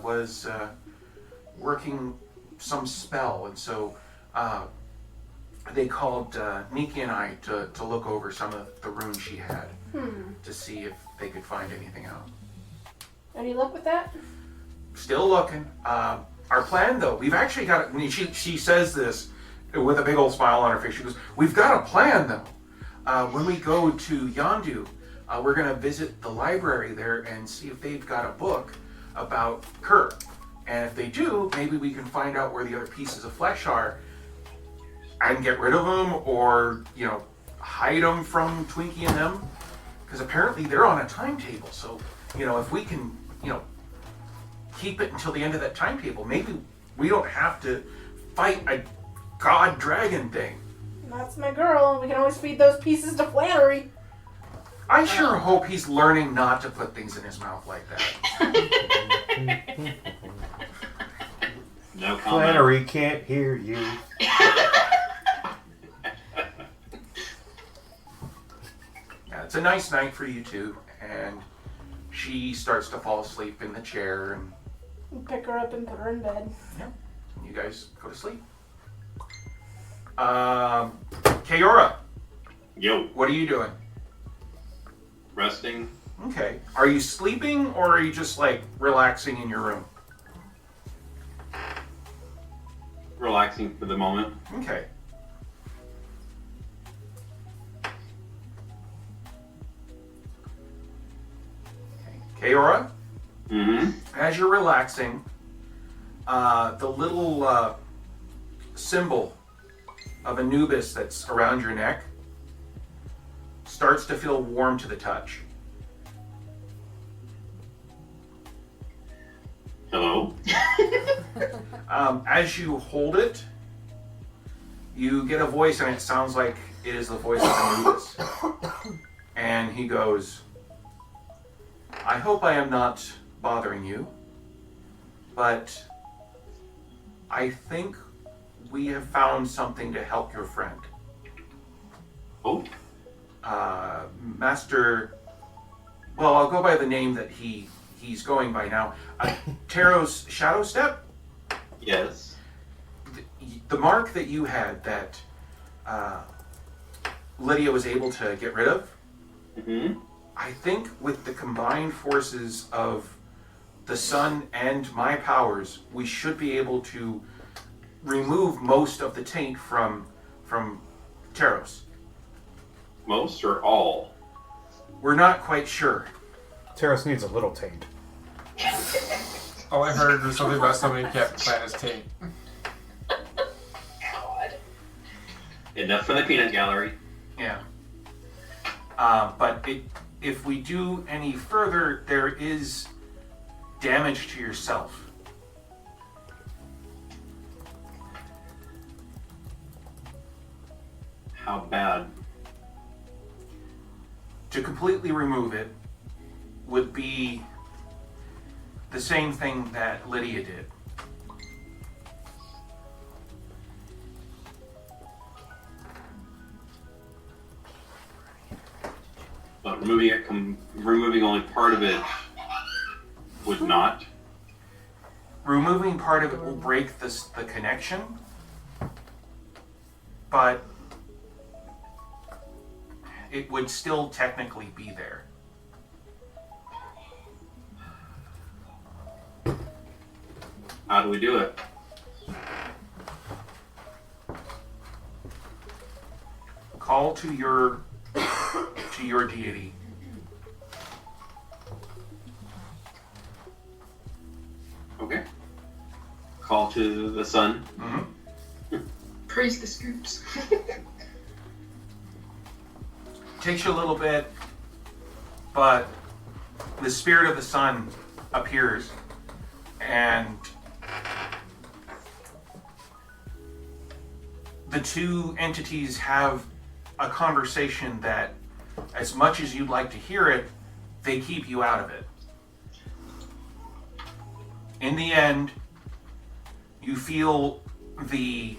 was working some spell, and so they called Nikki and I to look over some of the runes she had to see if they could find anything out. Any luck with that? Still looking. Our plan, though, we've actually got. She says this with a big old smile on her face. She goes, "We've got a plan, though. When we go to Yondu, we're going to visit the library there and see if they've got a book about Kerr. And if they do, maybe we can find out where the other pieces of flesh are and get rid of them, or hide them from Twinkie and them, because apparently they're on a timetable. So if we can keep it until the end of that timetable, maybe we don't have to fight a god dragon thing." That's my girl. We can always feed those pieces to Flannery. I sure hope he's learning not to put things in his mouth like that. No comment. Flannery can't hear you. Yeah, it's a nice night for you two, and she starts to fall asleep in the chair, and Pick her up and put her in bed. you guys go to sleep. Kaora, Yo, what are you doing? resting. Okay. Are you sleeping, or are you just like relaxing in your room? Relaxing for the moment. Okay. Kaora, Mm-hmm. as you're relaxing, the little symbol of Anubis that's around your neck starts to feel warm to the touch. Hello? As you hold it, you get a voice, and it sounds like it is the voice of Anubis. And he goes, "I hope I am not bothering you, but I think we have found something to help your friend. Oh, Master, well, I'll go by the name that he's going by now. Taro's Shadow Step? yes. The mark that you had that Lydia was able to get rid of, Mm-hmm. I think with the combined forces of the sun and my powers, we should be able to remove most of the taint from Taros. Most or all? We're not quite sure. Terrace needs a little taint. All I heard was something about somebody kept Planet's taint. Enough for the peanut gallery. Yeah. But if we do any further, there is damage to yourself. How bad? To completely remove it would be the same thing that Lydia did. But removing only part of it would not. Removing part of it will break the connection, but it would still technically be there. How do we do it? Call to your deity. Okay. Call to the sun. Mm-hmm. Praise the scoops. Takes you a little bit, but the spirit of the sun appears, and the two entities have a conversation that, as much as you'd like to hear it, they keep you out of it. In the end, you feel the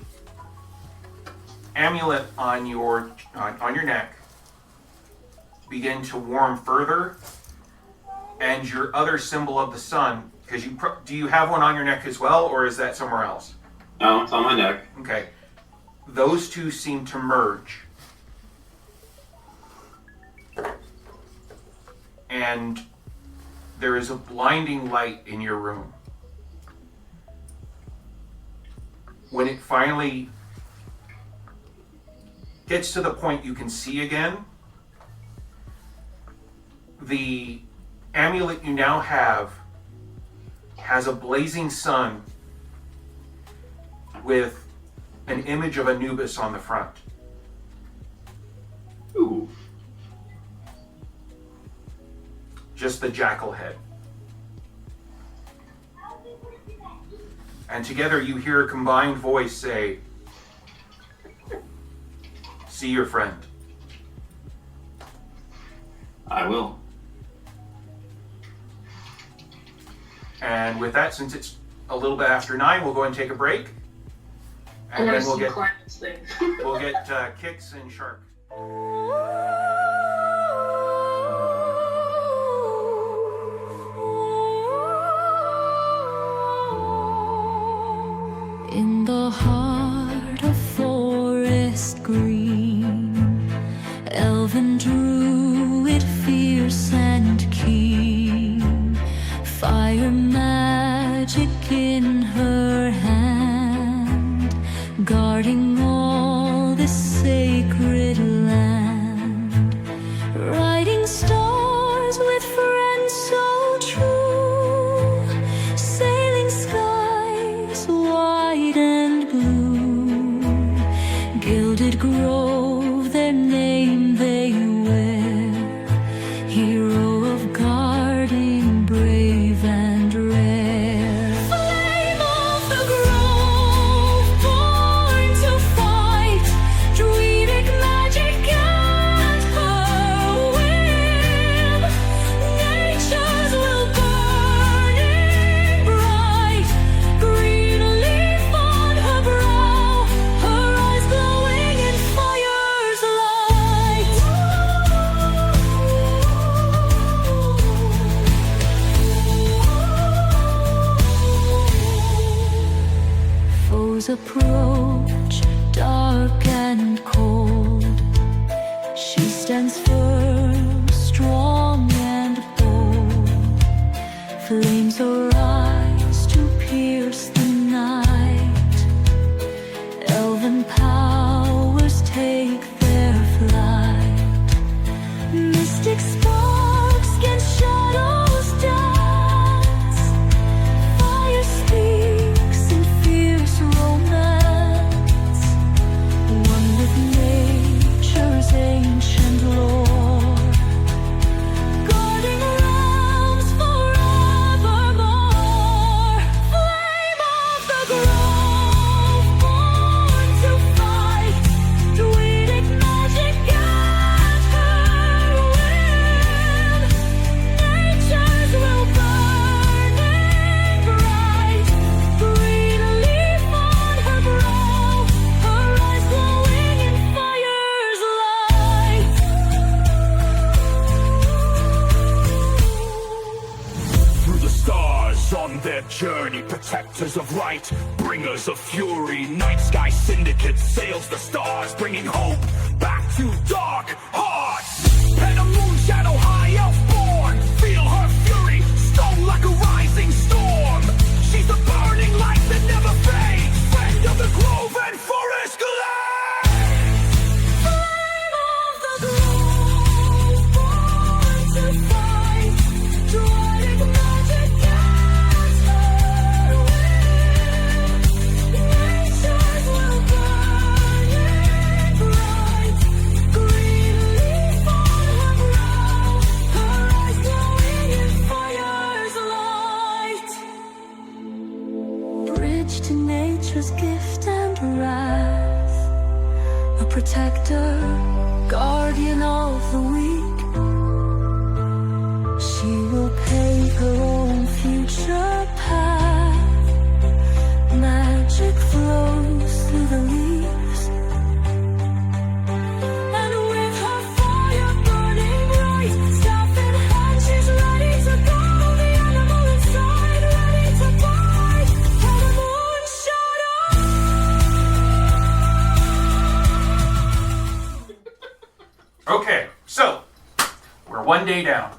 amulet on your neck begin to warm further, and your other symbol of the sun, because do you have one on your neck as well, or is that somewhere else? No, it's on my neck. Okay. Those two seem to merge. And and there is a blinding light in your room. When it finally gets to the point you can see again, the amulet you now have has a blazing sun with an image of Anubis on the front. Ooh. Just the jackal head. And together you hear a combined voice say, "See your friend." I will. And with that, since it's a little bit after 9, we'll go and take a break. And then we'll get Kix and Shark. In the heart of forest green, elven druid fierce and keen, fire magic in her hand, guarding all this sacred land, riding stars with friends so true, sailing skies wide and blue, gilded grove their name they wear, hero of guarding brave and rare. Flame of the grove, born to fight, druidic magic and her whim, nature's will burning bright, green leaf on her brow, her eyes glowing in fire's light. Foes approach, dark and cold. She stands firm, strong and bold. Flames arise to pierce the night. Elven powers take their flight. Mystic sparks against shadows dance. Fire speaks in fierce romance. One with nature's ancient lore, guarding realms forevermore. Flame of the grove, born to fight, druidic magic and her whim, nature's will burning bright, green leaf on her brow, her eyes glowing in fire's light. Through the stars on their journey, protectors of light, bringers of fury. Nightsky Syndicate sails the stars, bringing hope back to dark hearts. Penna Moonshadow, high elf born, feel her fury, stone like a rising storm. She's the burning light that never fades, friend of the grove and forest glade. Flame of the grove, born to fight, druidic magic and her whim, nature's will burning bright, green leaf on her brow, her eyes glowing in fire's light. Bridge to nature's gift and wrath, a protector, guardian of the weak. She will pave her own future path. Magic flows through the leaves, and with her fire burning bright, staff in hand, she's ready to go. The animal inside, ready to bite. Penna Moonshadow. Okay, so we're one day down.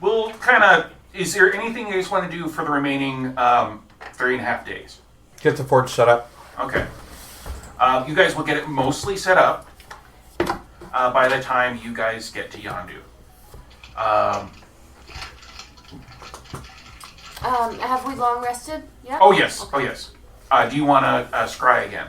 we'll kind of. Is there anything you guys want to do for the remaining 3.5 days? Get the forge set up. Okay. You guys will get it mostly set up by the time you guys get to Yondu. Have we long rested yet? Oh yes. Okay. Oh yes. Do you want to scry again?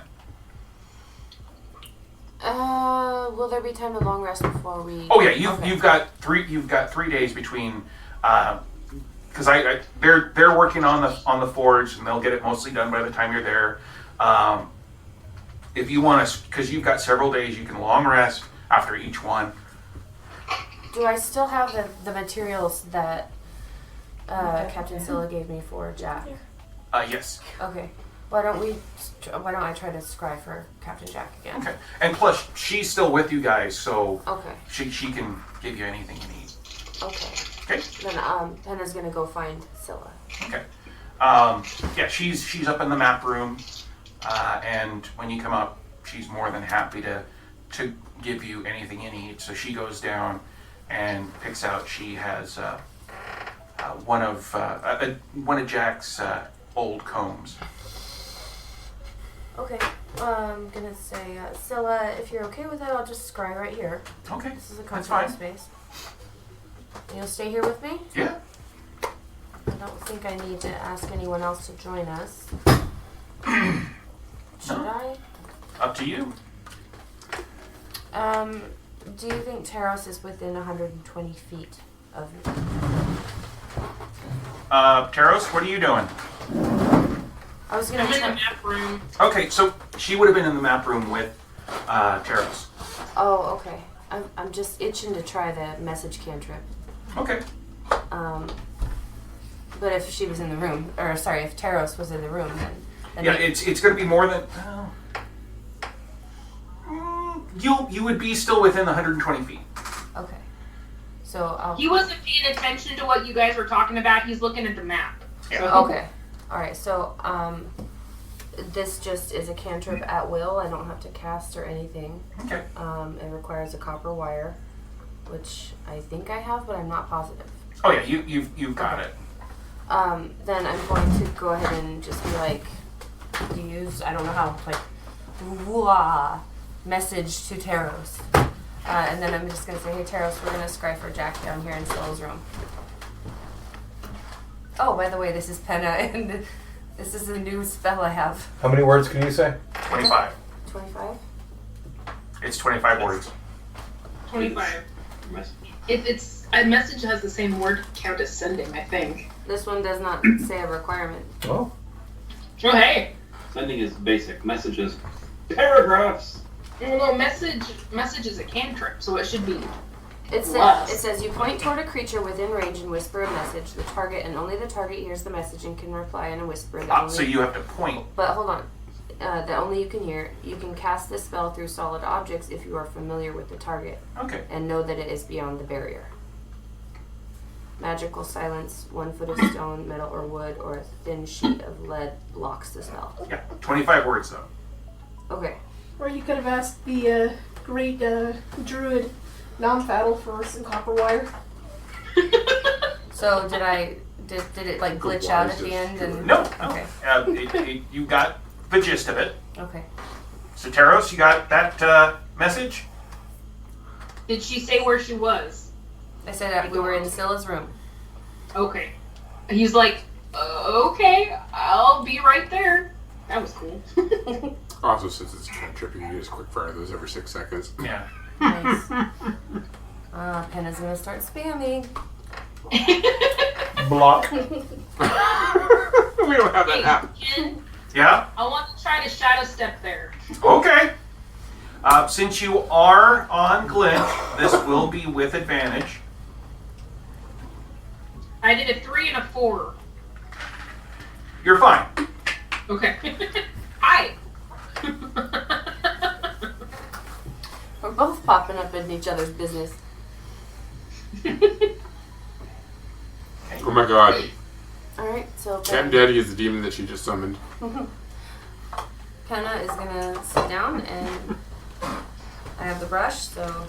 Will there be time to long rest before we? Oh yeah. You've got 3 days between. Because they're working on the forge and they'll get it mostly done by the time you're there. If you want to, because you've got several days, you can long rest after each one. Do I still have the materials that Captain Scylla gave me for Jack? Yes. Okay. Why don't I try to scry for Captain Jack again? Okay. And plus, she's still with you guys, so Okay. she can give you anything you need. Okay. Okay. Then Penna's gonna go find Scylla. Okay. Yeah, she's up in the map room, and when you come up, she's more than happy to give you anything you need. So she goes down and picks out. She has one of Jack's old combs. Okay. I'm gonna say, Scylla, if you're okay with it, I'll just scry right here. Okay. This is a That's comfortable fine. space. You'll stay here with me? Yeah. I don't think I need to ask anyone else to join us. Should I? Up to you. Do you think Taros is within 120 feet of me? Taros, what are you doing? I was gonna I'm in the check. map room. Okay, so she would have been in the map room with Taros. Oh, okay. I'm just itching to try the message cantrip. Okay. But if she was in the room, or sorry, if Taros was in the room, then Yeah, it's going to be more than. You would be still within the 120 feet. okay. So I'll. He wasn't paying attention to what you guys were talking about. He's looking at the map. Yeah. Okay. All right. So this just is a cantrip at will. I don't have to cast or anything. Okay. It requires a copper wire, which I think I have, but I'm not positive. Oh yeah, you've got it. Then I'm going to go ahead and just be like, use, I don't know how, like, wah, message to Taros. And then I'm just going to say, hey Taros, we're going to scry for Jack down here in Scylla's room. Oh, by the way, this is Penna, and this is a new spell I have. How many words can you say? 25. 25? It's 25 words. 25. Message. It's a message has the same word count as sending, I think. This one does not say a requirement. Oh. Oh hey. Sending is basic. Messages. Paragraphs. Well, no, message is a cantrip, so it should be. It says you point toward a creature within range and whisper a message. The target and only the target hears the message and can reply in a whisper. So you have to point. But hold on. That only you can hear. You can cast this spell through solid objects if you are familiar with the target Okay. and know that it is beyond the barrier. Magical silence, 1 foot of stone, metal, or wood, or a thin sheet of lead blocks the spell. Yeah, 25 words though. Okay. Or you could have asked the great druid non-fatal for some copper wire. So did it like glitch out at the end? And No. Okay. You got the gist of it. Okay. So Taros, you got that message? Did she say where she was? I said that we were in Scylla's room. Okay. He's like, okay, I'll be right there. That was cool. Also, since it's a cantrip, you can just quick fire those every 6 seconds. Yeah. Nice. Penna's gonna start spamming. Block. We don't have that app. Ken, Yeah? I want to try to shadow step there. Okay. Since you are on glitch, this will be with advantage. I did a 3 and a 4. You're fine. Okay. Hi. We're both popping up in each other's business. Oh my god. Alright, so Cat Daddy is the demon that she just summoned. Penna is gonna sit down and I have the brush, so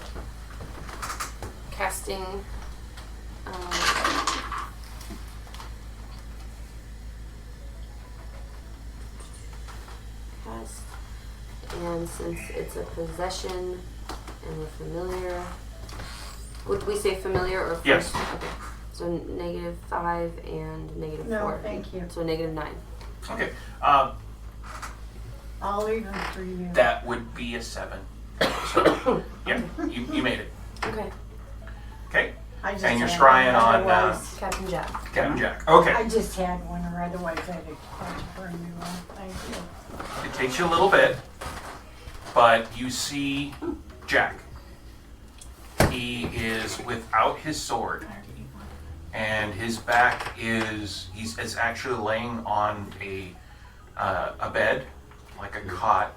casting And since it's a possession and we're familiar, would we say familiar or first? Yes. Okay. So -5 and -4. No, thank you. So -9. Okay. I'll leave them for you. That would be a 7. So, yeah, you made it. Okay. Okay. I just And you're had scrying one, on otherwise- Captain Jack. Captain Jack. Okay. I just had one, or otherwise I'd have to for a new one. Thank you. It takes you a little bit, but you see Jack. He is without his sword, and his back is he's actually laying on a bed, like a cot,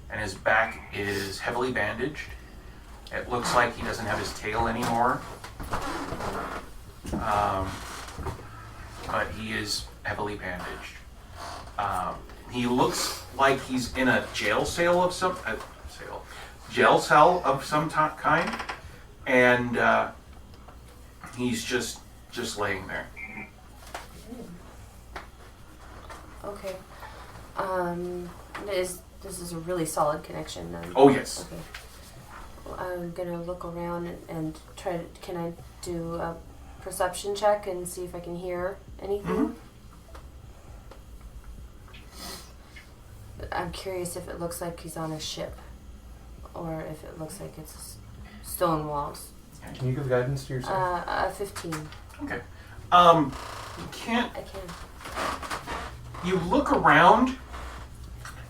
and his back is heavily bandaged. It looks like he doesn't have his tail anymore, but he is heavily bandaged. He looks like he's in a jail cell of some kind, and he's just laying there. Okay. This is a really solid connection then. Oh yes. Okay. Well, I'm gonna look around and try to. Can I do a perception check and see if I can hear anything? I'm curious if it looks like he's on a ship, or if it looks like it's stone walls. Can you give guidance to yourself? 15. Okay. You can't. I can. You look around,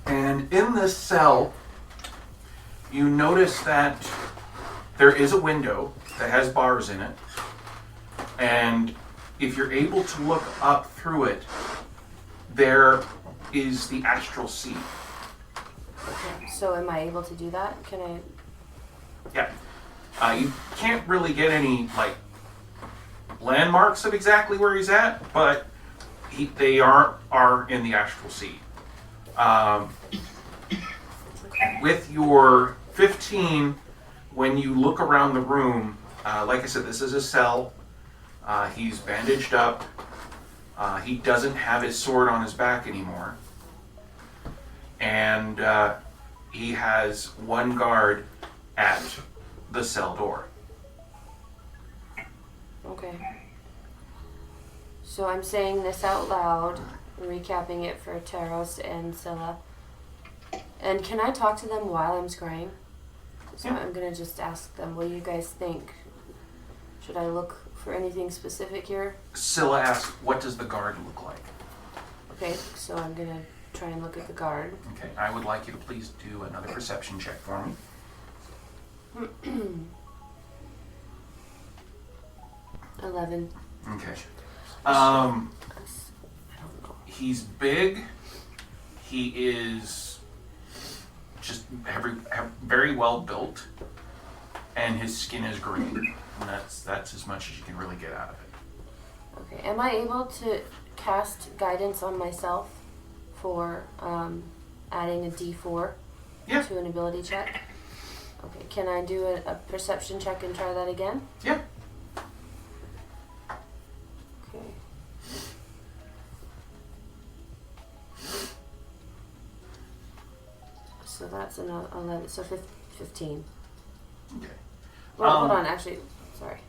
and in this cell, you notice that there is a window that has bars in it, and if you're able to look up through it, there is the astral sea. Okay. So am I able to do that? Can I? Yeah. You can't really get any like landmarks of exactly where he's at, but they are in the astral sea. With your 15, when you look around the room, like I said, this is a cell. He's bandaged up. He doesn't have his sword on his back anymore. And he has one guard at the cell door. Okay. So I'm saying this out loud, recapping it for Taros and Scylla. And can I talk to them while I'm scrying? So I'm gonna just ask them, what do you guys think? Should I look for anything specific here? Scylla asks, what does the guard look like? Okay, so I'm gonna try and look at the guard. Okay, I would like you to please do another perception check for me. 11. Okay. I don't know. He's big. He is just very well built, and his skin is green. And that's as much as you can really get out of it. Okay, am I able to cast guidance on myself for adding a D4 Yeah. to an ability check? Okay, can I do a perception check and try that again? Yeah. Okay. So that's an 11, so 15. Okay. Well, hold on, actually, sorry.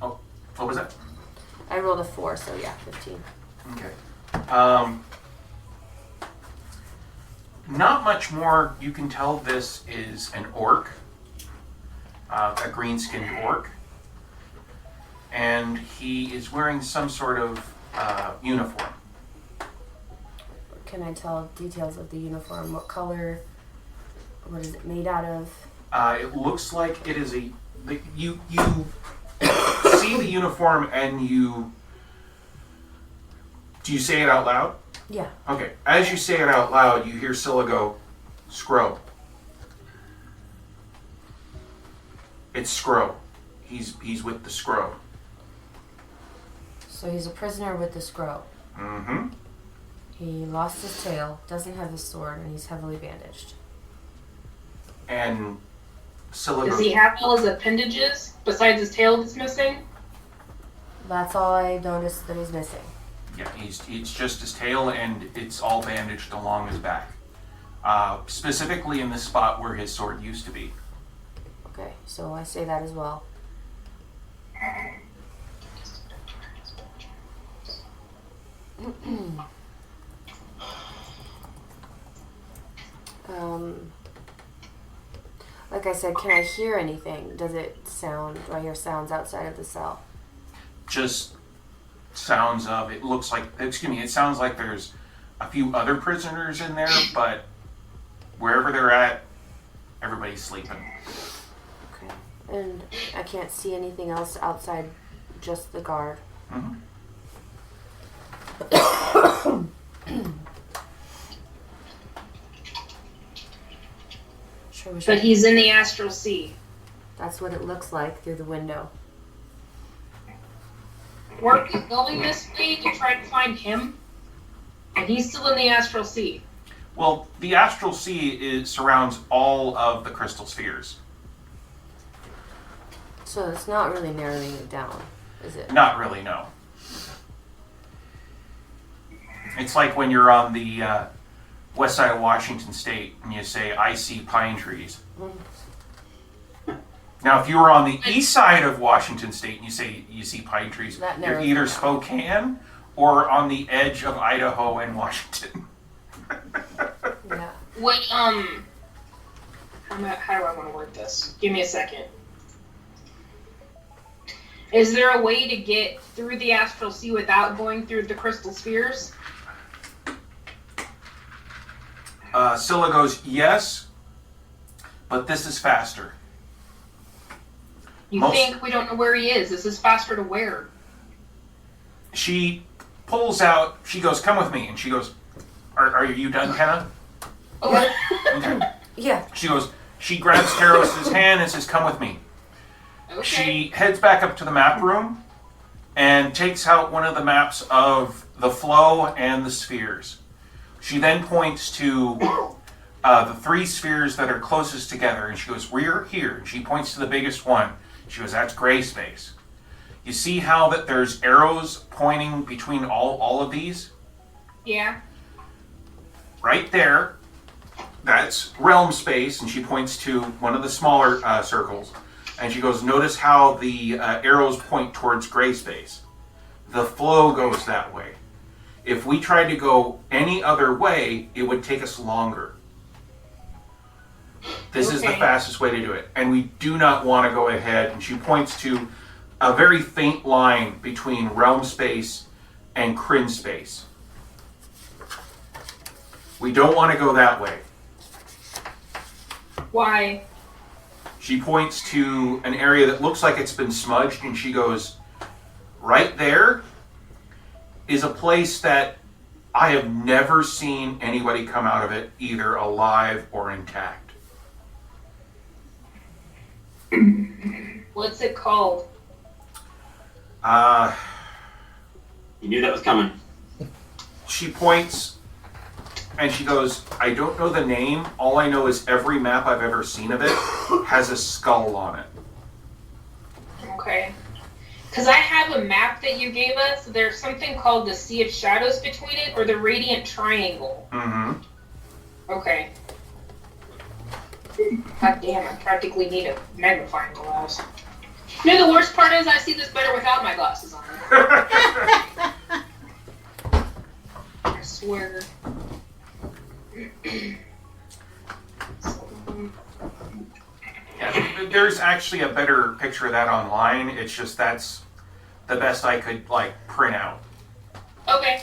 Oh, what was that? I rolled a 4, so yeah, 15. Okay. Not much more. You can tell this is an orc, a green-skinned orc, and he is wearing some sort of uniform. Can I tell details of the uniform? What color? What is it made out of? It looks like it is you see the uniform and do you say it out loud? Yeah. Okay. As you say it out loud, you hear Scylla go, Scro. It's Scro. He's with the Scro. So he's a prisoner with the Scro. Mm-hmm. He lost his tail, doesn't have his sword, and he's heavily bandaged. And Scylla Does goes, he have all his appendages besides his tail that's missing? That's all I noticed that he's missing. yeah, it's just his tail and it's all bandaged along his back. specifically in the spot where his sword used to be. Okay, so I say that as well. Like I said, can I hear anything? Does it sound? Do I hear sounds outside of the cell? Just sounds of, it looks like, excuse me, it sounds like there's a few other prisoners in there, but wherever they're at, everybody's sleeping. Okay. And I can't see anything else outside, just the guard. Mm-hmm. Sure, But he's in the astral sea. That's what it looks like through the window. We're going this way to try to find him, and he's still in the astral sea. Well, the astral sea surrounds all of the crystal spheres. So it's not really narrowing it down, is it? Not really, no. It's like when you're on the west side of Washington State and you say, I see pine trees. Now, if you were on the east side of Washington State and you say you see pine trees, That you're narrows either it down. Spokane or on the edge of Idaho and Washington. Yeah. What, how do I want to word this? Give me a second. Is there a way to get through the astral sea without going through the crystal spheres? Scylla goes, yes, but this is faster. You think we don't know where he is? This is faster to where? She pulls out, she goes, come with me. And she goes, are you done, Penna? Okay. Okay. Yeah. She goes, she grabs Taros' hand and says, come with me. Okay. She heads back up to the map room and takes out one of the maps of the flow and the spheres. She then points to the three spheres that are closest together, and she goes, we're here. She points to the biggest one. She goes, that's Greyspace. You see how that there's arrows pointing between all of these? Yeah. Right there, that's realm space, and she points to one of the smaller circles. And she goes, notice how the arrows point towards Greyspace. The flow goes that way. If we tried to go any other way, it would take us longer. This is the Okay. fastest way to do it. And we do not want to go ahead. And she points to a very faint line between realm space and Kryn space. We don't want to go that way. Why? She points to an area that looks like it's been smudged, and she goes, right there is a place that I have never seen anybody come out of it either alive or intact. What's it called? You knew that was coming. She points and she goes, I don't know the name. All I know is every map I've ever seen of it has a skull on it. Okay. Because I have a map that you gave us. There's something called the Sea of Shadows between it, or the Radiant Triangle. Mm-hmm. Okay. God damn, I practically need a magnifying glass. You know, the worst part is I see this better without my glasses on. I swear. Yeah, there's actually a better picture of that online. It's just that's the best I could print out. Okay.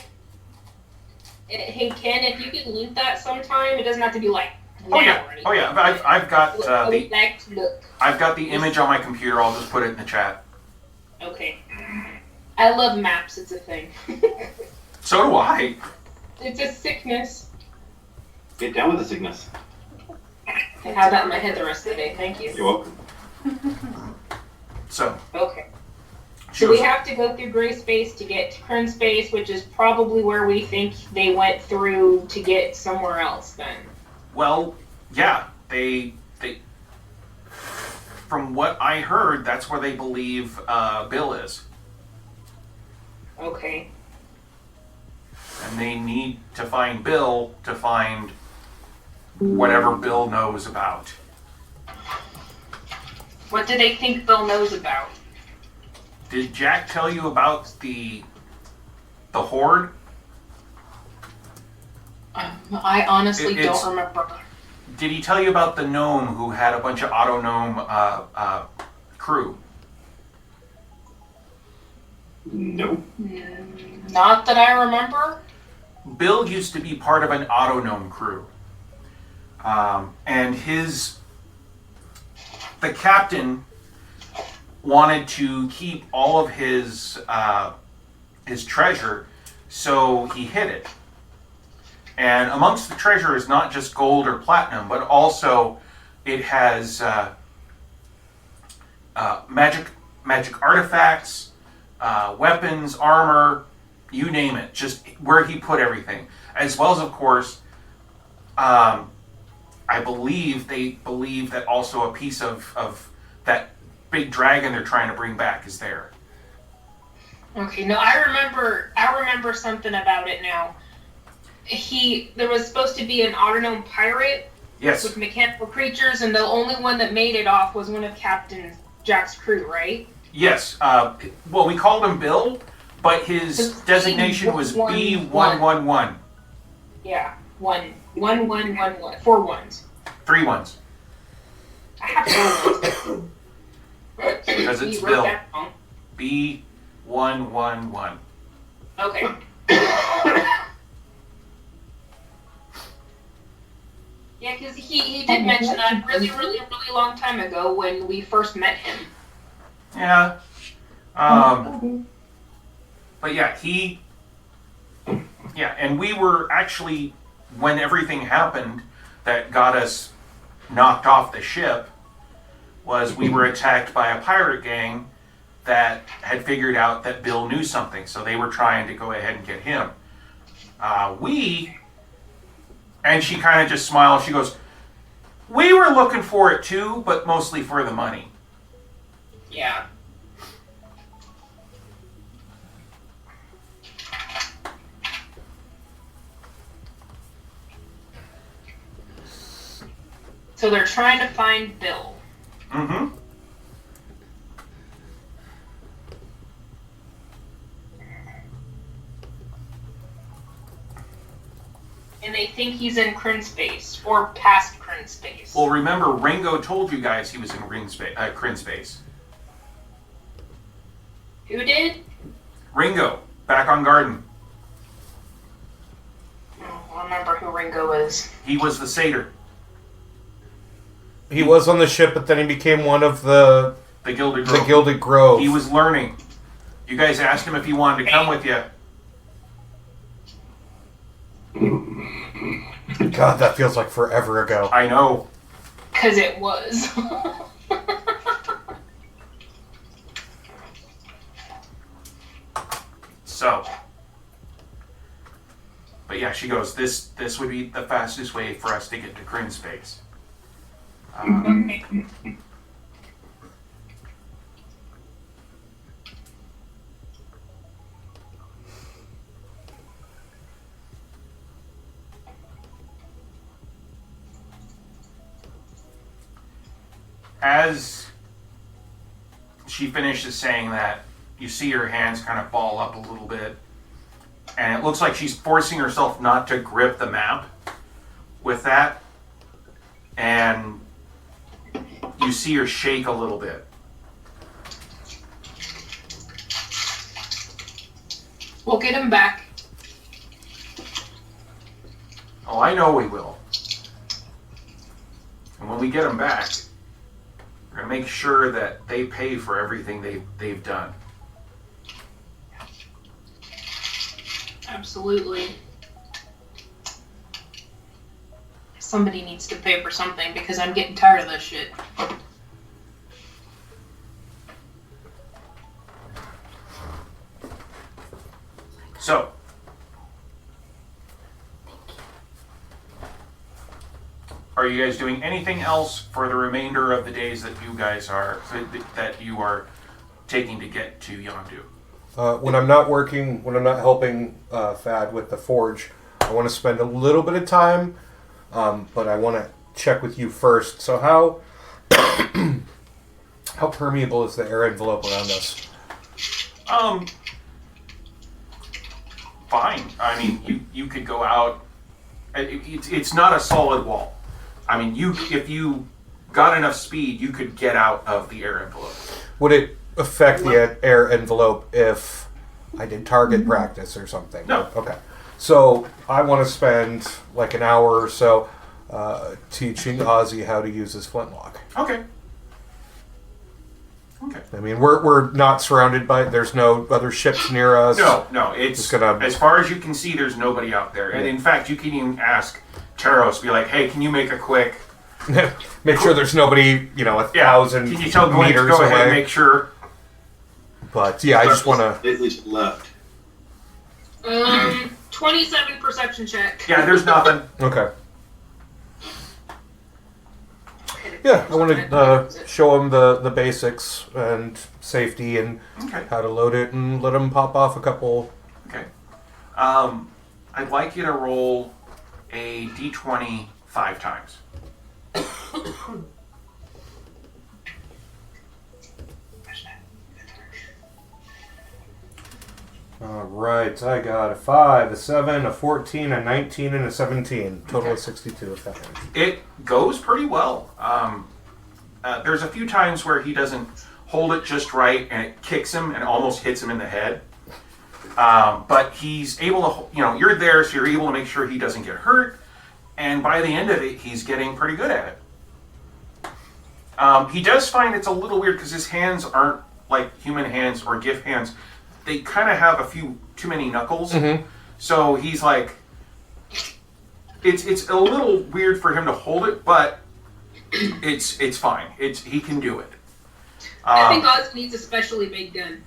Hey Ken, if you could link that sometime, it doesn't have to be like Oh now yeah, or anything. oh yeah. But I've got I the would like to look. I've got the image on my computer. I'll just put it in the chat. Okay. I love maps. It's a thing. So do I. It's a sickness. Get down with the sickness. I have that in my head the rest of the day. Thank you. You're welcome. So Okay. she So we goes, have to go through Greyspace to get to Kryn Space, which is probably where we think they went through to get somewhere else then. well, yeah, they. From what I heard, that's where they believe Bill is, Okay. and they need to find Bill to find whatever Bill knows about. What do they think Bill knows about? Did Jack tell you about the horde? I honestly It's- don't remember. Did he tell you about the gnome who had a bunch of auto gnome crew? Nope. Not that I remember. Bill used to be part of an auto gnome crew, and the captain wanted to keep all of his treasure, so he hid it. And amongst the treasure is not just gold or platinum, but also it has magic artifacts, weapons, armor, you name it. Just where he put everything, as well as, of course, I believe they believe that also a piece of that big dragon they're trying to bring back is there. Okay, no, I remember something about it now. There was supposed to be an autonome pirate Yes. with mechanical creatures, and the only one that made it off was one of Captain Jack's crew, right? Yes. Well, we called him Bill, but his designation was B111. Yeah, 4 ones. 3 ones. I have 4 ones. Because it's You wrote Bill. that wrong. B111. Okay. Yeah, because he did mention that really long time ago when we first met him. Yeah. But yeah, and we were actually, when everything happened that got us knocked off the ship, was we were attacked by a pirate gang that had figured out that Bill knew something, so they were trying to go ahead and get him. And she kind of just smiled. She goes, "We were looking for it too, but mostly for the money." Yeah. So they're trying to find Bill. Mm-hmm. And they think he's in Greyspace, or past Greyspace. Well, remember, Ringo told you guys he was in Greyspace. Who did? Ringo, back on Garden. I don't remember who Ringo is. He was the satyr. He was on the ship, but then he became one of the Gilded Grove. The Gilded Grove. He was learning. You guys asked him if he wanted to come with you. God, that feels like forever ago. I know. Because it was. So. But yeah, she goes, this would be the fastest way for us to get to Greyspace. As she finishes saying that, you see her hands kind of ball up a little bit. And it looks like she's forcing herself not to grip the map with that. And you see her shake a little bit. We'll get him back. Oh, I know we will. And when we get them back, we're going to make sure that they pay for everything they've done. Absolutely. Somebody needs to pay for something because I'm getting tired of this shit. So, are you guys doing anything else for the remainder of the days that you guys are taking to get to Yondu? When I'm not working, when I'm not helping Thad with the forge, I want to spend a little bit of time but I want to check with you first. So how how permeable is the air envelope around us? Fine. I mean, you could go out. It's not a solid wall. I mean, if you got enough speed, you could get out of the air envelope. Would it affect the air envelope if I did target practice or something? No. Okay. So I want to spend like an hour or so teaching Ozzy how to use his flintlock. Okay. Okay. I mean, we're not surrounded by. There's no other ships near us. No. It's as far as you can see. There's nobody out there, and in fact, you can even ask Taros. Be like, "Hey, can you make a quick? Make sure there's nobody, 1,000 Can you tell Gwen to meters go ahead and away." make sure? But yeah, I just want to. Basically just left. 27 perception check. Yeah, there's nothing. Okay. Yeah, I want to show him the basics and safety and how to load it and let him pop off a couple. Okay. I'd like you to roll a d20 5 times. All right, I got a 5, a 7, a 14, a 19, and a 17. Total of 62 if that works. It goes pretty well. There's a few times where he doesn't hold it just right, and it kicks him and almost hits him in the head. But he's able to, you're there, so you're able to make sure he doesn't get hurt. And by the end of it, he's getting pretty good at it. He does find it's a little weird because his hands aren't like human hands or GIF hands. They kind of have a few too many knuckles. Mm-hmm. So he's like, it's a little weird for him to hold it, but it's fine. He can do it. I think Oz needs a specially made gun.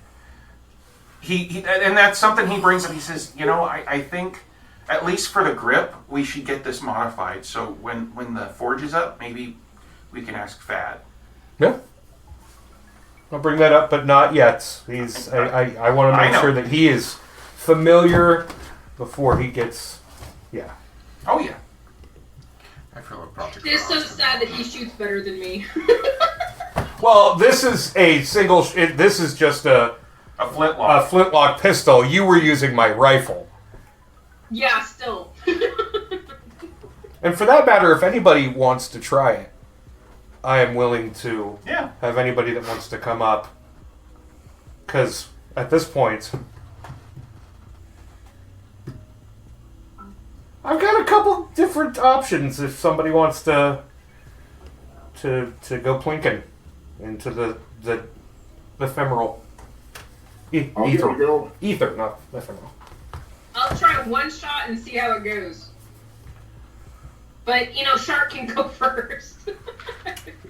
He and that's something he brings up. He says, I think at least for the grip, we should get this modified. So when the forge is up, maybe we can ask Fad. Yeah. I'll bring that up, but not yet. I want to make sure that he is familiar before he gets. Yeah. Oh yeah. I feel like project. It's so sad that he shoots better than me. Well, this is a single. This is just a flintlock. A flintlock pistol. You were using my rifle. Yeah, still. And for that matter, if anybody wants to try it, I am willing to have anybody that wants to come up. Because at this point, I've got a couple different options if somebody wants to go plinking into the ephemeral. Ether, not ephemeral. I'll try one shot and see how it goes. But, Shark can go first.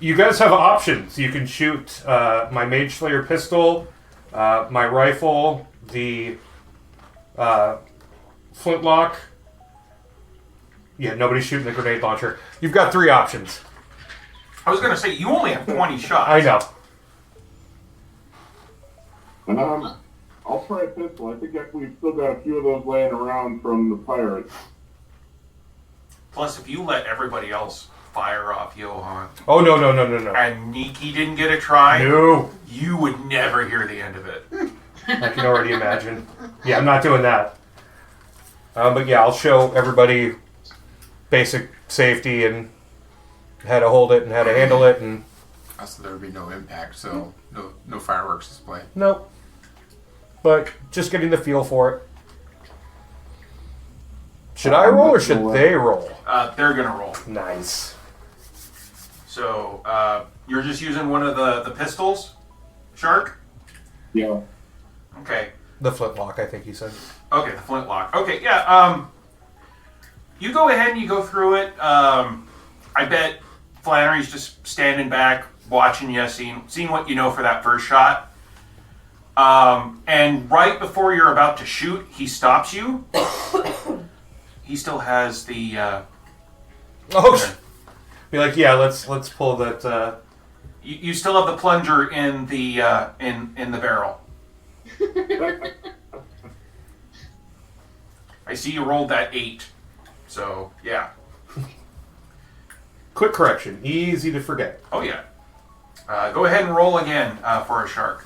You guys have options. You can shoot my Mage Slayer pistol, my rifle, the flintlock. Yeah, nobody's shooting the grenade launcher. You've got 3 options. I was going to say, you only have 20 shots. I know. I'll try a pistol. I think we've still got a few of those laying around from the pirates. Plus, if you let everybody else fire off Johan. Oh, no. And Nikki didn't get a try. No. You would never hear the end of it. I can already imagine. Yeah, I'm not doing that. But yeah, I'll show everybody basic safety and how to hold it and how to handle it. And so there would be no impact, so no fireworks display. Nope. But just getting the feel for it. Should I roll or should they roll? They're going to roll. Nice. So, you're just using one of the pistols, Shark? Yeah. Okay. The flintlock, I think you said. Okay, the flintlock. Okay, yeah, you go ahead and you go through it. I bet Flannery's just standing back, watching you, seeing what you know for that first shot. And right before you're about to shoot, he stops you. He still has the. Be like, yeah, let's pull that. You still have the plunger in the in the barrel. I see you rolled that 8, so yeah. Quick correction. Easy to forget. Oh, yeah. Go ahead and roll again for a shark.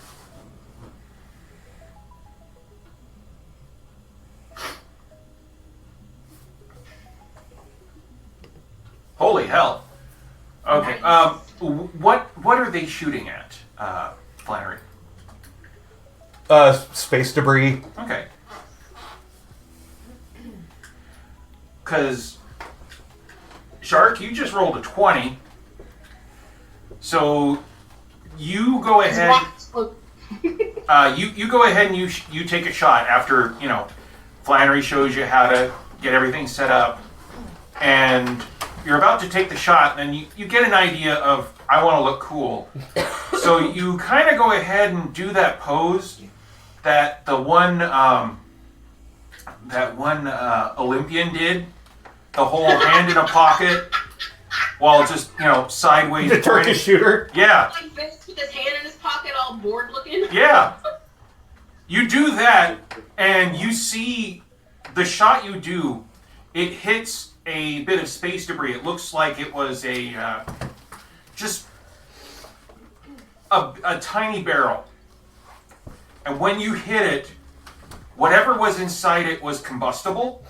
Holy hell. Okay. What are they shooting at, Flannery? Space debris. Okay. Because, Shark, you just rolled a 20. So, you go ahead. You go ahead and you take a shot after, Flannery shows you how to get everything set up. And you're about to take the shot, and you get an idea of, I want to look cool. So you kind of go ahead and do that pose that the one Olympian did, the whole hand in a pocket while just sideways. The Turkish shooter. Yeah. Like this with his hand in his pocket, all bored looking. Yeah. You do that, and you see the shot you do. It hits a bit of space debris. It looks like it was just a tiny barrel. And when you hit it, whatever was inside it was combustible.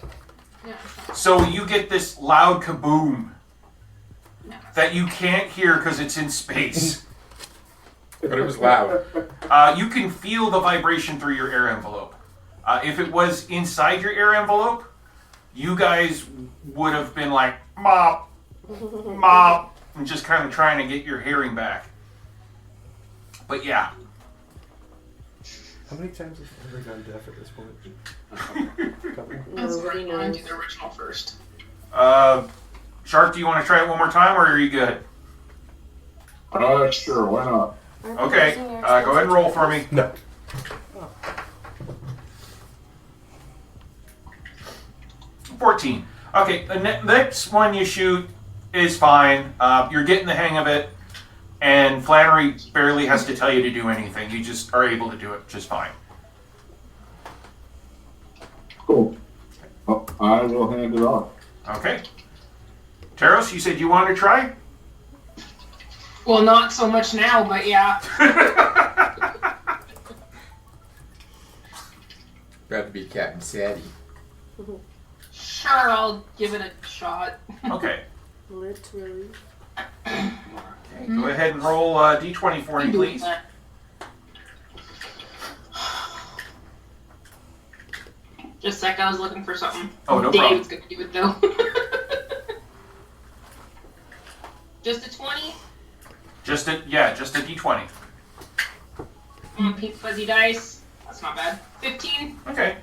Yeah. So you get this loud kaboom that you can't hear because it's in space. But it was loud. You can feel the vibration through your air envelope. If it was inside your air envelope, you guys would have been like, mop, mop, and just kind of trying to get your hearing back. But yeah. How many times has Flannery gone deaf at this point? That's right. I want to do the original first. Shark, do you want to try it one more time, or are you good? Sure, why not? Okay, go ahead and roll for me. No. 14. Okay, the next one you shoot is fine. You're getting the hang of it, and Flannery barely has to tell you to do anything. You just are able to do it just fine. Cool. I will hand it off. Okay. Taros, you said you wanted to try? Well, not so much now, but yeah. Got to be Captain Sadie. Sure, I'll give it a shot. Okay. Literally. Okay, go ahead and roll d20 for me, please. Just a sec, I was looking for something. Oh, no Dave's gonna do it though. Just a 20? Just a d20. Pink fuzzy dice. That's not bad. 15. Okay.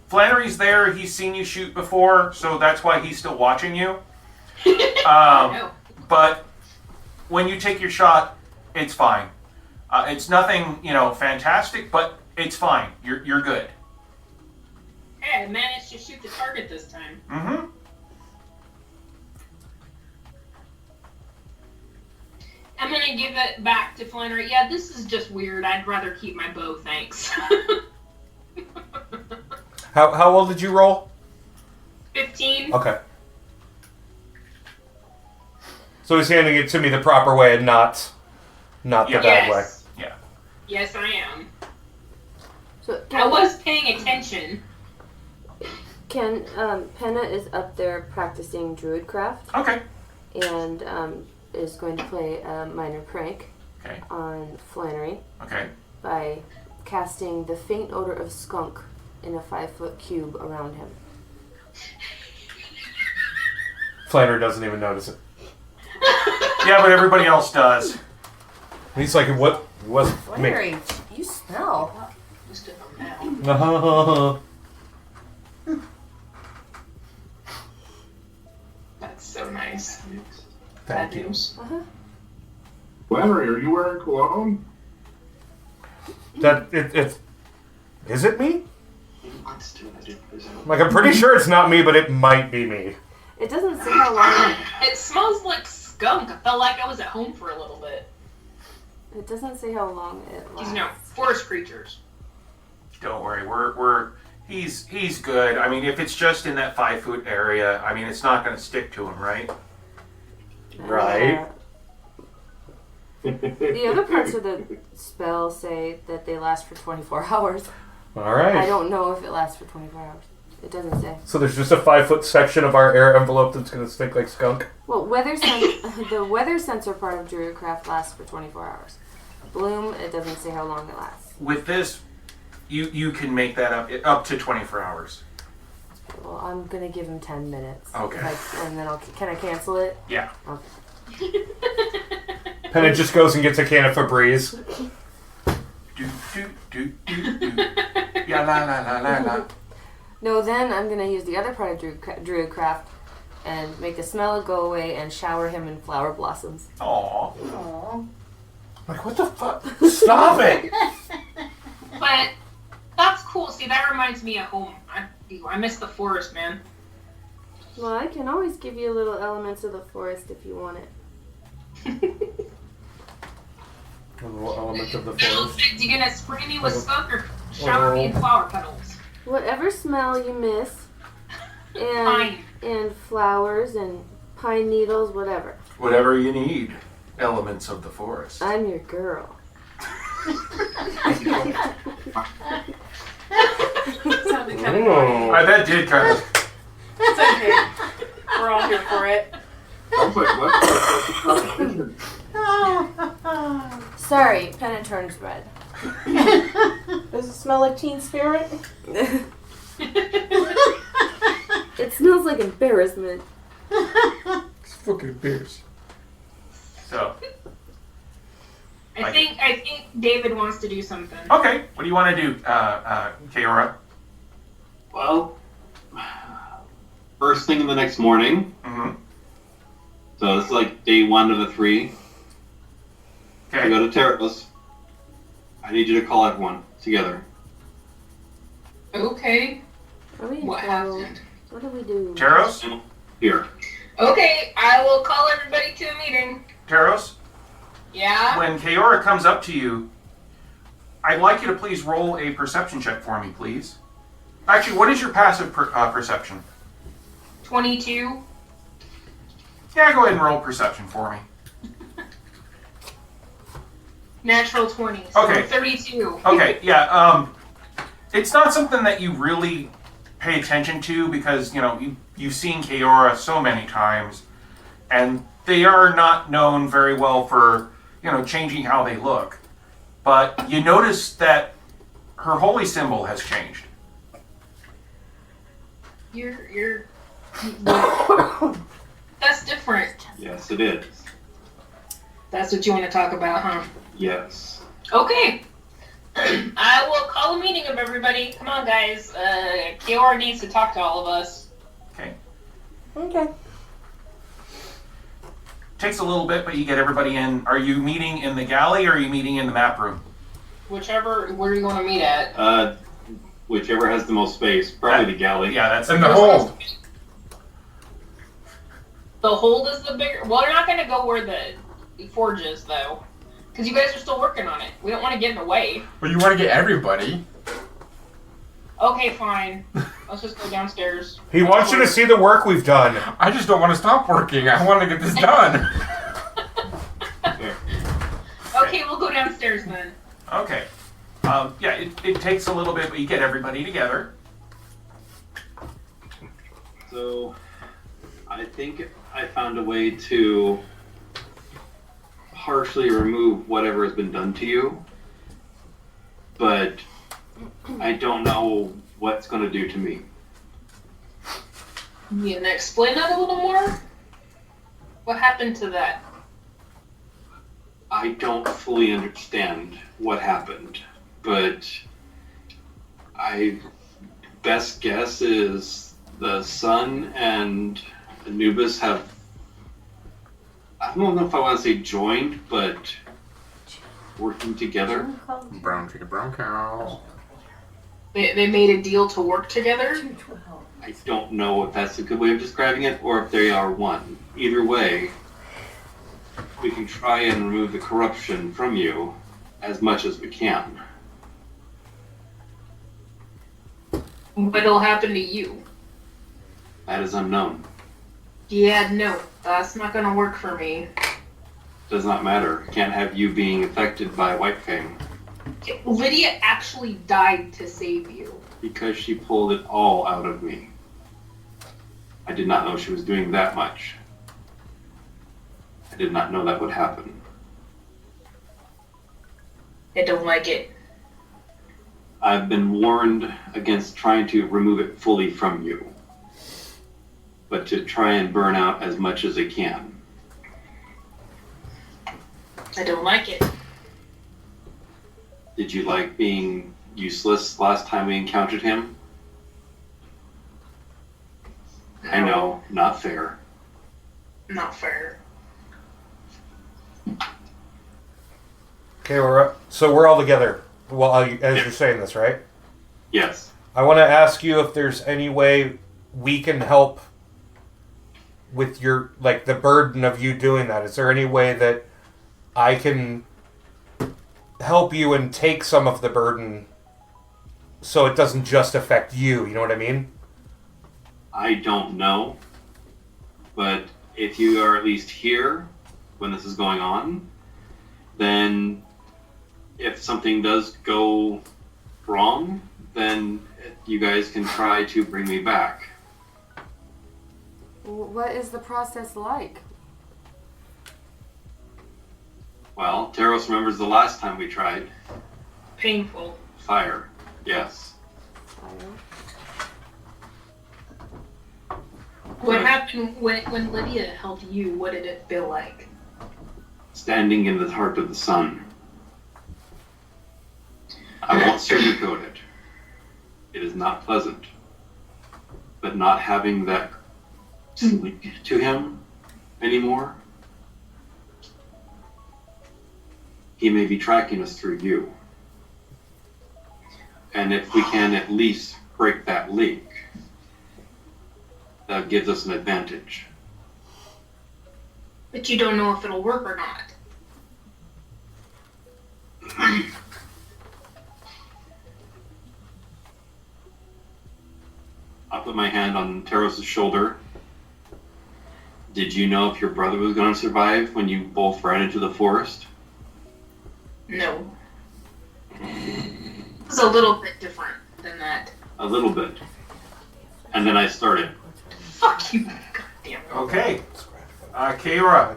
Flannery's there. He's seen you shoot before, so that's why he's still watching you. But when you take your shot, it's fine. It's nothing, fantastic, but it's fine. You're good. Hey, I managed to shoot the target this time. Mm-hmm. I'm gonna give it back to Flannery. Yeah, this is just weird. I'd rather keep my bow, thanks. How old did you roll? 15. Okay. So he's handing it to me the proper way and not the bad way. Yeah. Yes, I am. So I was paying attention. Penna is up there practicing druidcraft. Okay. And is going to play a minor prank on Flannery. Okay. By casting the faint odor of skunk in a 5-foot cube around him. Flannery doesn't even notice it. Yeah, but everybody else does. He's like, what? It wasn't Flannery, me. you smell. That's so nice. Thank you. Flannery, are you wearing cologne? Is it me? Like, I'm pretty sure it's not me, but it might be me. It doesn't say how long. It smells like skunk. I felt like I was at home for a little bit. It doesn't say how long it lasts. These, forest creatures. Don't worry, we're He's good. I mean, if it's just in that 5-foot area, I mean, it's not going to stick to him, right? Right. The other parts of the spell say that they last for 24 hours. All right. I don't know if it lasts for 24 hours. It doesn't say. So there's just a 5-foot section of our air envelope that's going to stink like skunk. Well, the weather sensor part of Druidcraft lasts for 24 hours. Bloom, it doesn't say how long it lasts. With this, you can make that up to 24 hours. Well, I'm gonna give him 10 minutes. Okay. And then can I cancel it? Yeah. Okay. Penna just goes and gets a can of Febreze. Yeah, la la la la la. No, then I'm gonna use the other part of Druidcraft and make the smell go away and shower him in flower blossoms. Aww. Aww. Like, what the fuck? Stop it! But that's cool. See, that reminds me of home. I miss the forest, man. Well, I can always give you little elements of the forest if you want it. A little element of the Are forest. you gonna spray me with skunk or shower me in flower petals? Whatever smell you miss, Pine. and flowers and pine needles, whatever. Whatever you need. Elements of the forest. I'm your girl. Sounded kind of funny. That did kind of. It's okay. We're all here for it. Sorry, Penna turns red. Does it smell like Teen Spirit? It smells like embarrassment. It's fucking beers. So, I think David wants to do something. okay. What do you want to do, Kaora? Well, first thing in the next morning. Mm-hmm. So this is like day 1 of the 3. I Okay. go to Terrace. I need you to call everyone together. Okay. Are we in What trouble? happened? What do we do? Taros? Here. Okay, I will call everybody to a meeting. Taros? Yeah? When Kaora comes up to you, I'd like you to please roll a perception check for me, please. Actually, what is your passive perception? 22. Yeah, go ahead and roll perception for me. Natural 20. So Okay. 32. Okay, yeah, it's not something that you really pay attention to because, you know, you've seen Kaora so many times, and they are not known very well for, you know, changing how they look. But you notice that her holy symbol has changed. You're That's different. Yes, it is. That's what you want to talk about, huh? Yes. Okay. I will call a meeting of everybody. Come on, guys. Kaora needs to talk to all of us. Okay. Okay. Takes a little bit, but you get everybody in. Are you meeting in the galley or are you meeting in the map room? Whichever, where you want to meet at. Whichever has the most space. Probably the galley. Yeah, that's In the hold. The hold is the bigger. Well, you're not going to go where the forge is, though. Because you guys are still working on it. We don't want to get in the way. Well, you want to get everybody. Okay, fine. Let's just go downstairs. He wants you to see the work we've done. I just don't want to stop working. I want to get this done. Okay, we'll go downstairs then. Okay. Yeah, it takes a little bit, but you get everybody together. So, I think I found a way to partially remove whatever has been done to you, but I don't know what it's going to do to me. You gonna explain that a little more? What happened to that? I don't fully understand what happened, but I best guess is the sun and Anubis have, I don't know if I want to say joined, but working together. Brown chicken, brown cow. They made a deal to work together? I don't know if that's a good way of describing it or if they are one. Either way, we can try and remove the corruption from you as much as we can. What'll happen to you? That is unknown. Yeah, no, that's not gonna work for me. Does not matter. Can't have you being affected by White Fang. Lydia actually died to save you. Because she pulled it all out of me. I did not know she was doing that much. I did not know that would happen. I don't like it. I've been warned against trying to remove it fully from you, but to try and burn out as much as it can. I don't like it. Did you like being useless last time we encountered him? I know, not fair. Not fair. Okay, we're all together. Well, as you're saying this, right? Yes. I want to ask you if there's any way we can help with your, like, the burden of you doing that. Is there any way that I can help you and take some of the burden so it doesn't just affect you? You know what I mean? I don't know, but if you are at least here when this is going on, then if something does go wrong, then you guys can try to bring me back. What is the process like? Well, Taros remembers the last time we tried. Painful. Fire. Yes. What happened when Lydia helped you? What did it feel like? Standing in the heart of the sun. I won't sugarcoat it. It is not pleasant. But not having that link to him anymore, he may be tracking us through you. And if we can at least break that link, that gives us an advantage. But you don't know if it'll work or not. I'll put my hand on Taros' shoulder. Did you know if your brother was going to survive when you both ran into the forest? No. It was a little bit different than that. A little bit. And then I started. Fuck you. Goddamn. Okay. Keira,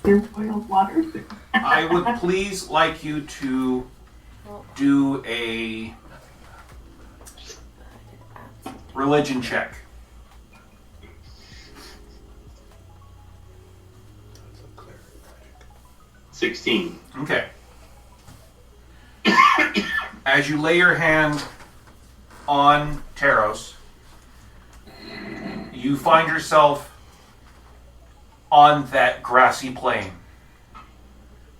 Boiled water. I would please like you to do a religion check. 16. Okay. As you lay your hand on Taros, you find yourself on that grassy plain.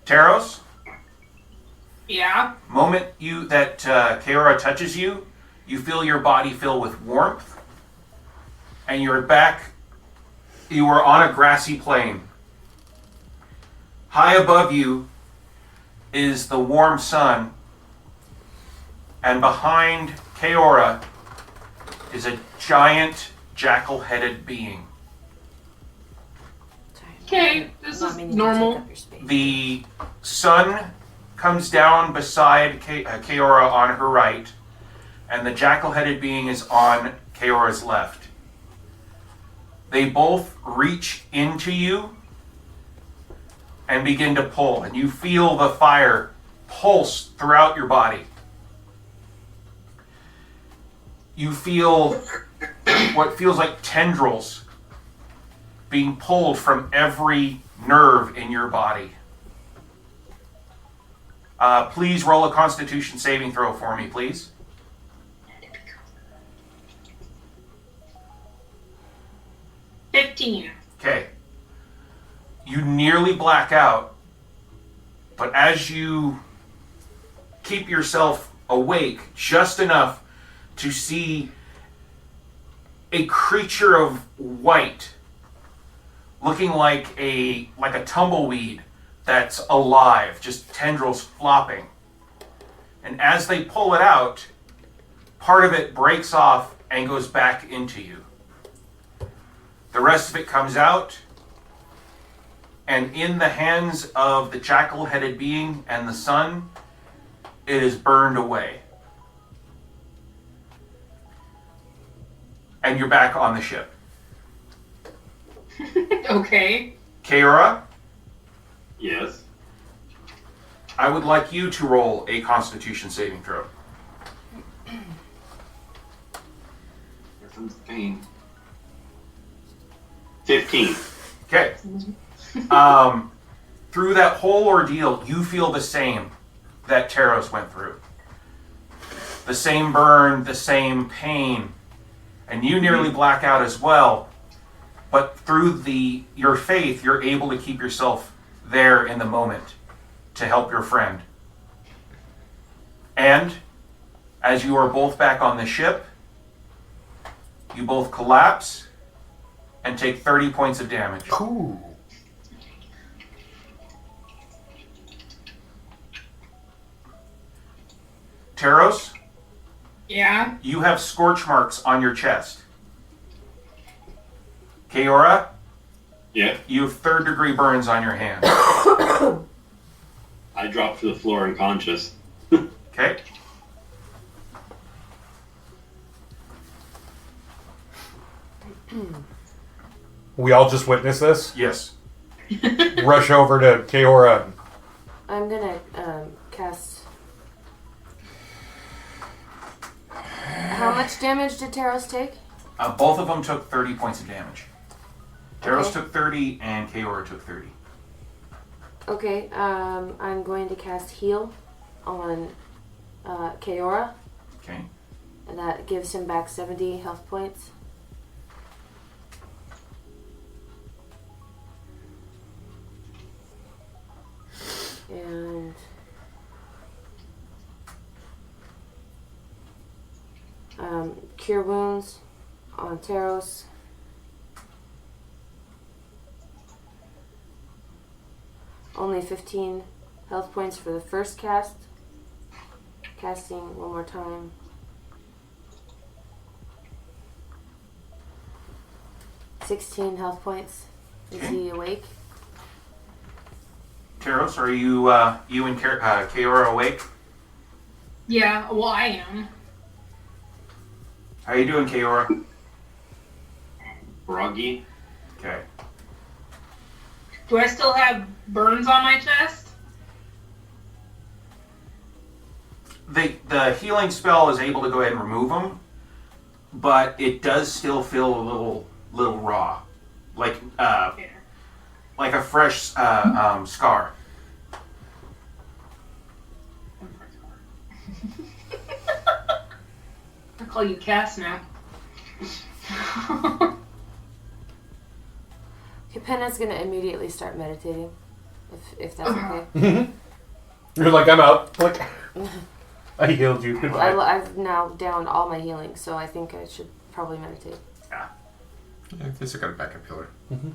Taros, Yeah? moment that Keora touches you, you feel your body fill with warmth, and you're back. You are on a grassy plain. High above you is the warm sun, and behind Keora is a giant jackal-headed being. Okay, this is normal. The sun comes down beside Keora on her right, and the jackal-headed being is on Keora's left. They both reach into you and begin to pull, and you feel the fire pulse throughout your body. You feel what feels like tendrils being pulled from every nerve in your body. Please roll a Constitution saving throw for me, please. $15. Okay. You nearly black out, but as you keep yourself awake just enough to see a creature of white, looking like a tumbleweed that's alive, just tendrils flopping. And as they pull it out, part of it breaks off and goes back into you. The rest of it comes out, and in the hands of the jackal-headed being and the sun, it is burned away. And you're back on the ship. Okay. Kaora, Yes. I would like you to roll a Constitution saving throw. Here comes the pain. 15. Okay. Through that whole ordeal, you feel the same that Taros went through. The same burn, the same pain, and you nearly black out as well. But through your faith, you're able to keep yourself there in the moment to help your friend. And as you are both back on the ship, you both collapse and take 30 points of damage. Cool. Taros, Yeah. you have scorch marks on your chest. Kaora, Yeah. you have third-degree burns on your hand. I dropped to the floor unconscious. Okay? We all just witnessed this. Yes. Rush over to Kaora. I'm gonna cast. How much damage did Taros take? Both of them took 30 points of damage. Taros Okay. took 30 and Kaora took 30. Okay, I'm going to cast heal on Kaora, Okay? and that gives him back 70 health points. And cure wounds on Taros. Only 15 health points for the first cast. Casting one more time. $16 health points. Is Okay. he awake? Taros, are you and Kaora awake? Yeah, well, I am. How you doing, Kaora? Groggy. Okay. Do I still have burns on my chest? The healing spell is able to go ahead and remove them, but it does still feel a little raw, like a fresh scar. I call you Cass now. Okay, Penna's gonna immediately start meditating, if that's okay. You're like, I'm out. Like, I healed you. Goodbye. I've now downed all my healing, so I think I should probably meditate. Yeah. Yeah, at least I got a backup pillar. Okay.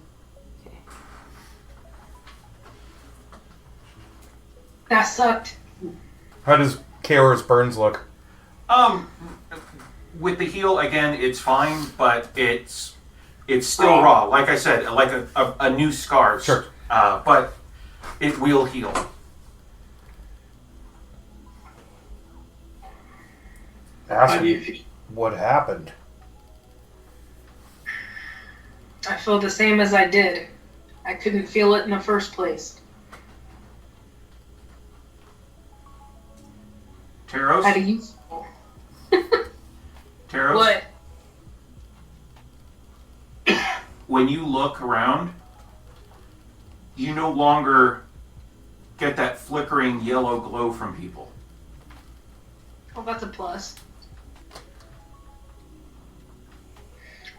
That sucked. How does Kaora's burns look? With the heal again, it's fine, but it's still raw. Like I said, like a new scar. Sure. But it will heal. Ask How do you me feel? what happened. I feel the same as I did. I couldn't feel it in the first place. Taros? How do you? Taros? What? When you look around, you no longer get that flickering yellow glow from people. Well, that's a plus.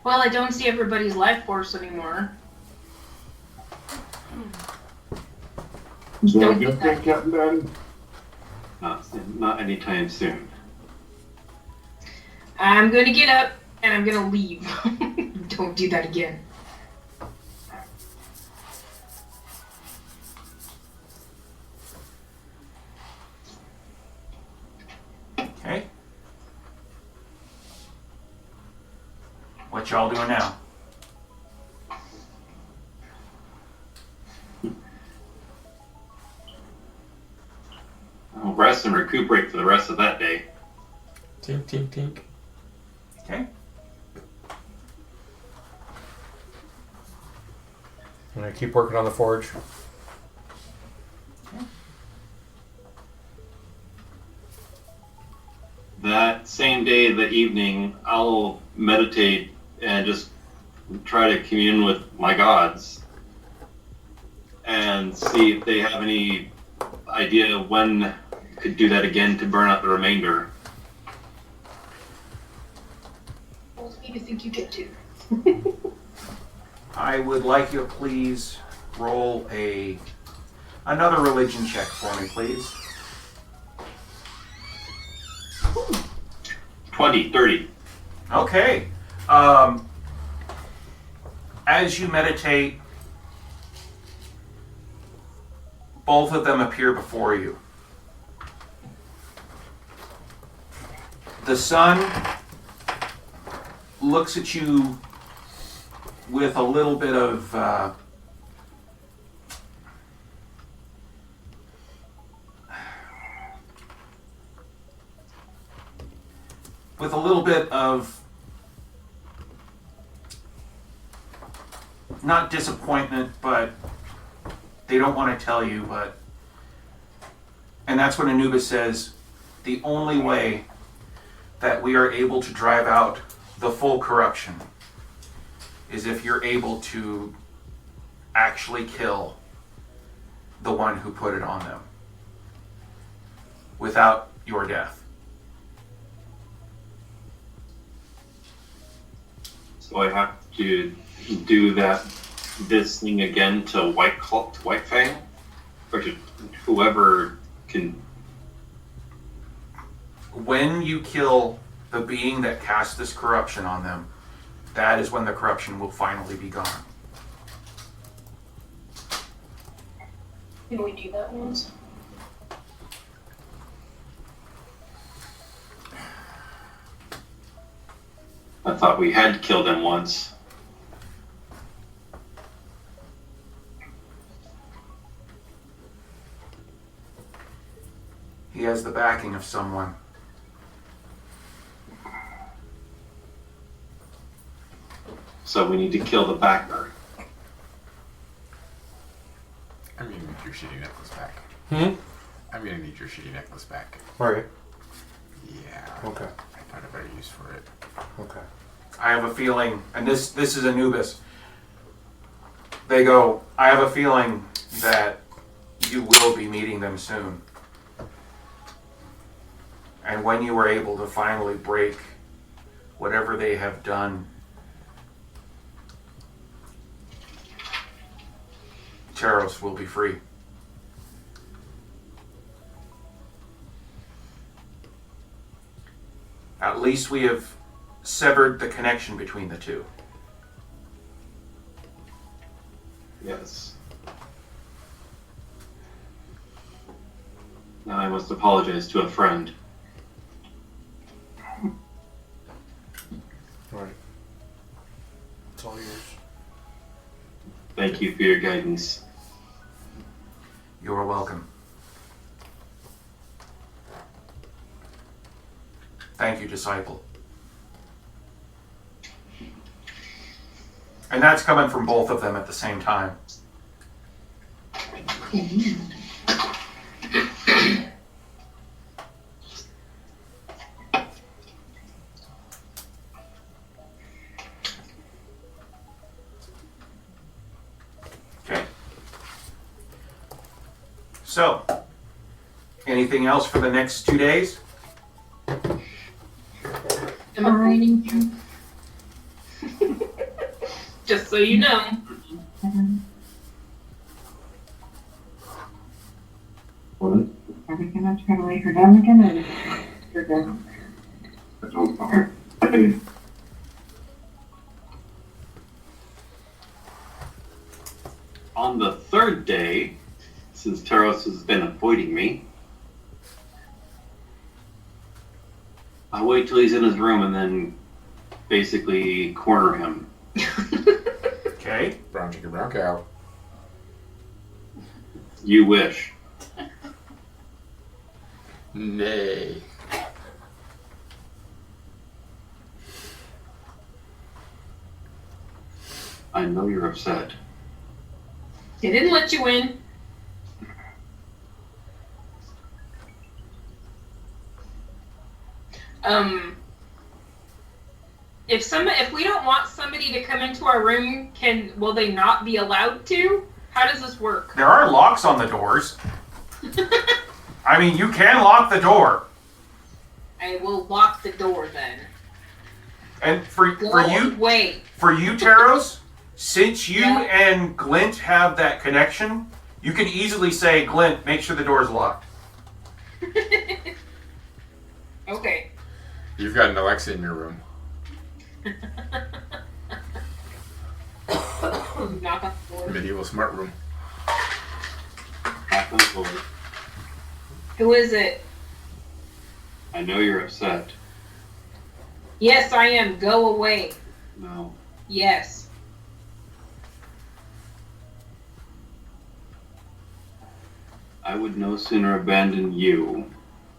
Well, I don't see everybody's life force anymore. Don't do that. Not anytime soon. I'm gonna get up and I'm gonna leave. Don't do that again. Okay? What y'all doing now? I'll rest and recuperate for the rest of that day. Tink, tink, tink. Okay. I'm gonna keep working on the forge. That same day, the evening, I'll meditate and just try to commune with my gods and see if they have any idea when I could do that again to burn out the remainder. What do you think you get to? I would like you to please roll another religion check for me, please. 20, 30. Okay. As you meditate, both of them appear before you. The sun looks at you with a little bit of not disappointment, but they don't want to tell you, and that's when Anubis says, the only way that we are able to drive out the full corruption is if you're able to actually kill the one who put it on them without your death. So I have to do this thing again to White Fang? Or to whoever can... When you kill the being that cast this corruption on them, that is when the corruption will finally be gone. Can we do that once? I thought we had killed him once. He has the backing of someone. So we need to kill the backer. I'm gonna need your shitty necklace back. Hmm? I'm gonna need your shitty necklace back. Alright. Yeah. Okay. I found a better use for it. Okay. I have a feeling, and this is Anubis. They go, I have a feeling that you will be meeting them soon. And when you are able to finally break whatever they have done, Taros will be free. At least we have severed the connection between the two. Yes. Now I must apologize to a friend. Alright. It's all yours. Thank you for your guidance. You are welcome. Thank you, disciple. And that's coming from both of them at the same time. Okay. So, anything else for the next 2 days? Am I raining you? Just so you know. What? Are we gonna try to lay her down again, or you're good? On the third day, since Taros has been avoiding me, I'll wait till he's in his room and then basically corner him. Okay. Brown chicken, brown cow. You wish. Nay. I know you're upset. They didn't let you in. If we don't want somebody to come into our room, will they not be allowed to? How does this work? There are locks on the doors. I mean, you can lock the door. I will lock the door then. And for you, Wait. for you, Taros, since you and Glint have that connection, you can easily say, Glint, make sure the door's locked. Okay. You've got an Alexa in your room. Knock on the door. Medieval smart room. Knock on the door. Who is it? I know you're upset. Yes, I am. Go away. No. Yes. I would no sooner abandon you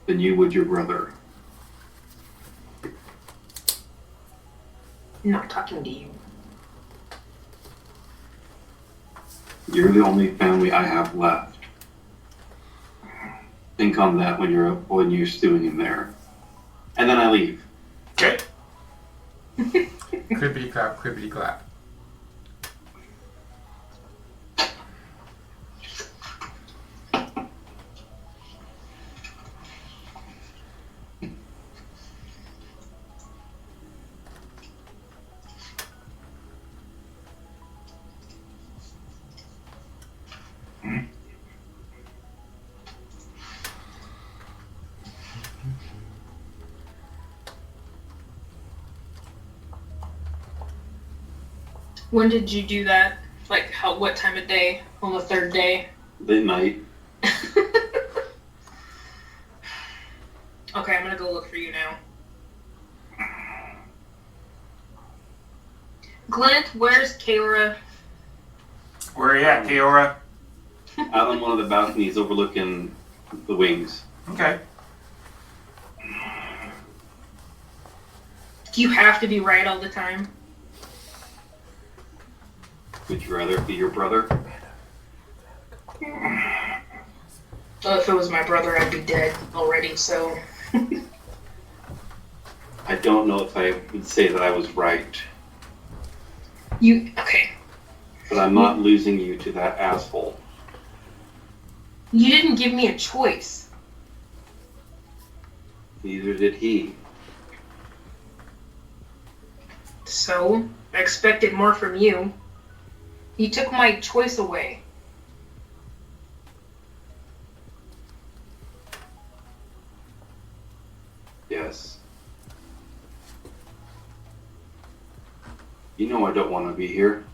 than you would your brother. I'm not talking to you. You're the only family I have left. Think on that when you're stewing in there. And then I leave. Okay. Cribbity clap, cribbity clap. When did you do that? Like, what time of day? On the third day? They might. Okay, I'm gonna go look for you now. Glint, where's Kaora? Where are you at, Kaora? Out on one of the balconies overlooking the wings. Okay. Do you have to be right all the time? Would you rather be your brother? Oh, if it was my brother, I'd be dead already, so... I don't know if I would say that I was right. Okay. But I'm not losing you to that asshole. You didn't give me a choice. Neither did he. So, I expected more from you. You took my choice away. Yes. You know I don't want to be here.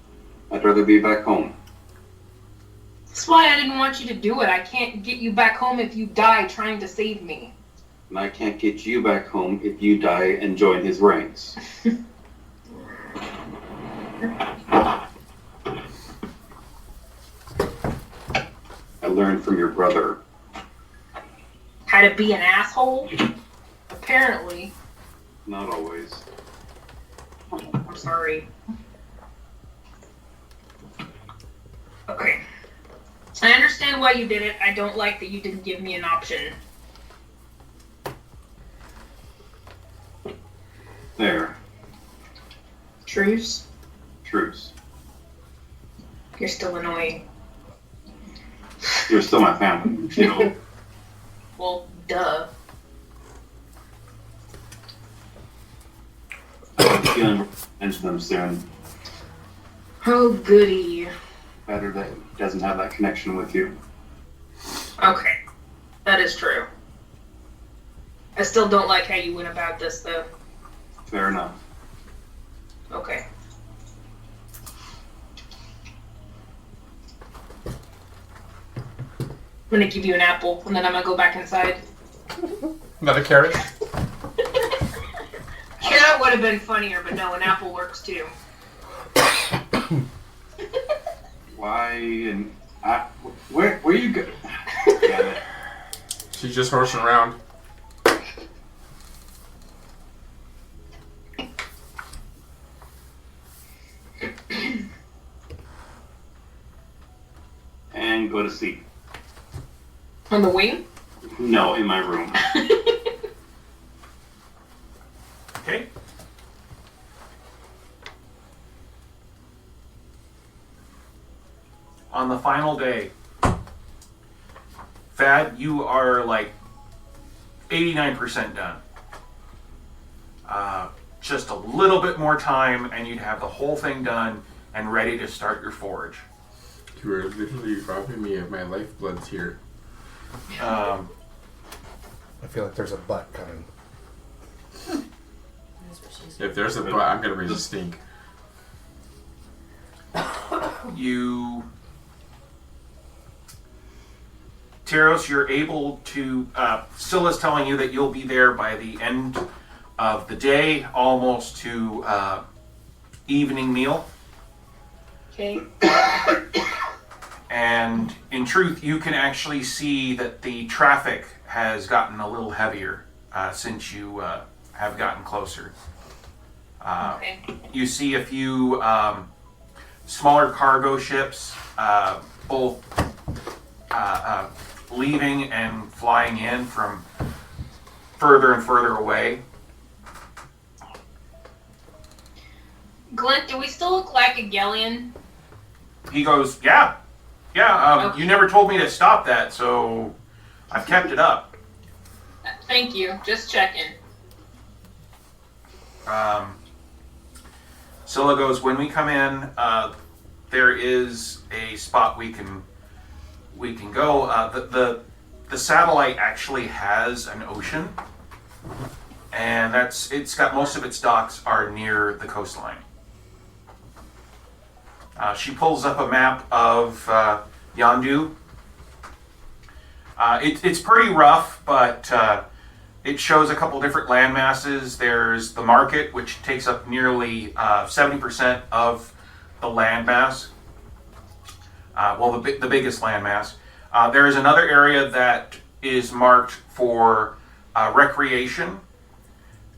I'd rather be back home. That's why I didn't want you to do it. I can't get you back home if you die trying to save me. And I can't get you back home if you die and join his ranks. I learned from your brother. How to be an asshole? Apparently. Not always. I'm sorry. Okay. I understand why you did it. I don't like that you didn't give me an option. There. Truce? Truce. You're still annoying. You're still my family, you know. Well, duh. I have a feeling we'll mention them soon. Oh, goody. Better that he doesn't have that connection with you. Okay. That is true. I still don't like how you went about this, though. Fair enough. Okay. I'm gonna give you an apple, and then I'm gonna go back inside. Another carrot? Yeah, would have been funnier, but no, an apple works too. Why and where you go? Damn it. She's just horsing around. And go to sleep. On the wing? No, in my room. Okay. On the final day, Thad, you are like 89% done. Just a little bit more time and you'd have the whole thing done and ready to start your forge. You are literally robbing me of my lifebloods here. I feel like there's a butt coming. If there's a butt, I'm gonna raise a stink. Tyros, you're able to, Scylla's telling you that you'll be there by the end of the day, almost to evening meal. Okay. And in truth, you can actually see that the traffic has gotten a little heavier since you have gotten closer. Okay. You see a few smaller cargo ships, both leaving and flying in from further and further away. Glint, do we still look like a galleon? He goes, yeah. Okay. You never told me to stop that, so I've kept it up. Thank you. Just checking. Scylla goes, when we come in, there is a spot we can go. The satellite actually has an ocean, and it's got most of its docks are near the coastline. She pulls up a map of Yondu. It's pretty rough, but it shows a couple different land masses. There's the market, which takes up nearly 70% of the land mass. The biggest land mass. There is another area that is marked for recreation,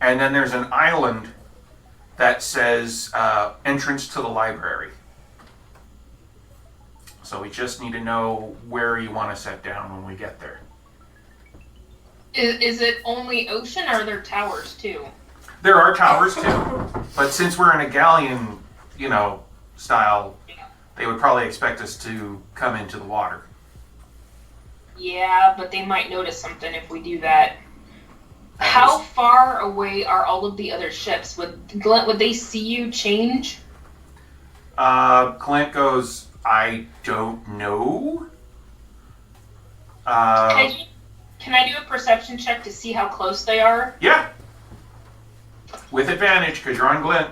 and then there's an island that says entrance to the library. So we just need to know where you want to set down when we get there. Is it only ocean, or are there towers too? There are towers too, but since we're in a galleon, style, they would probably expect us to come into the water. Yeah, but they might notice something if we do that. How far away are all of the other ships? Would they see you change? Clint goes, I don't know. Can I do a perception check to see how close they are? Yeah. With advantage, because you're on Glint.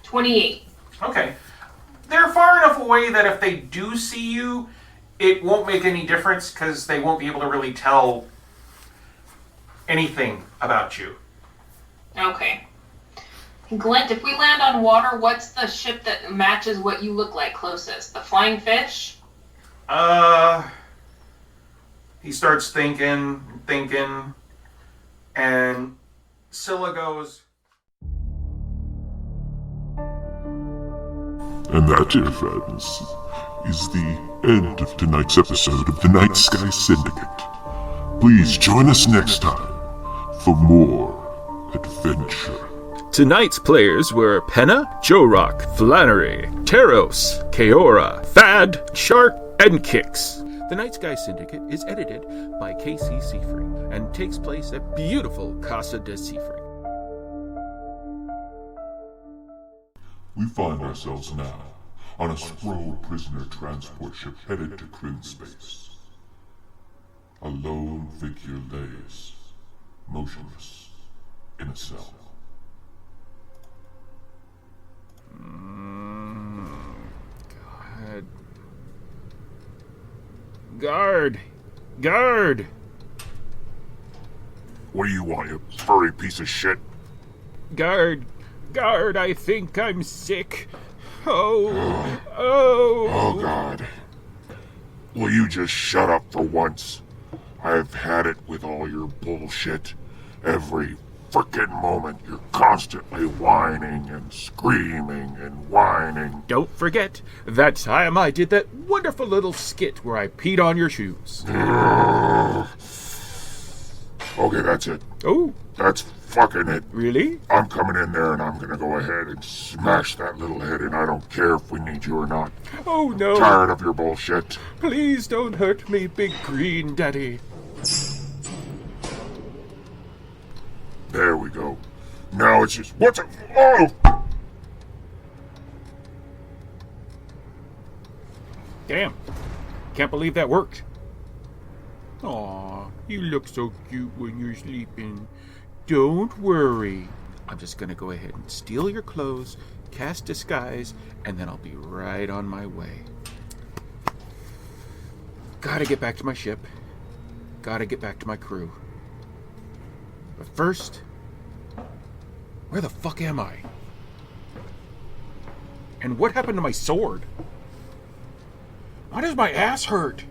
$28. Okay. They're far enough away that if they do see you, it won't make any difference because they won't be able to really tell anything about you. Okay. Glint, if we land on water, what's the ship that matches what you look like closest? The Flying Fish? He starts thinking, and Scylla goes, And that, dear friends, is the end of tonight's episode of the Nightsky Syndicate. Please join us next time for more adventure. Tonight's players were Penna, Jorok, Flannery, Teros, Keora, Thad, Shark, and Kix. The Nightsky Syndicate is edited by KC Siefring and takes place at beautiful Casa de Siefring. We find ourselves now on a Skrull prisoner transport ship headed to Greyspace. A lone figure lays, motionless, in a cell. Guard! Guard! What do you want, you furry piece of shit? Guard, I think I'm sick. Oh, oh. Oh, God. Will you just shut up for once? I've had it with all your bullshit. Every frickin' moment you're constantly whining and screaming and whining. Don't forget that time I did that wonderful little skit where I peed on your shoes. Okay, that's it. Oh. That's fucking it. Really? I'm coming in there and I'm gonna go ahead and smash that little head in. I don't care if we need you or not. Oh, no. Tired of your bullshit. Please don't hurt me, Big Green Daddy. There we go. Now it's just... What's it? Oh! Damn. Can't believe that worked. Aw, you look so cute when you're sleeping. Don't worry. I'm just gonna go ahead and steal your clothes, cast disguise, and then I'll be right on my way. Gotta get back to my ship. Gotta get back to my crew. But first, where the fuck am I? And what happened to my sword? Why does my ass hurt?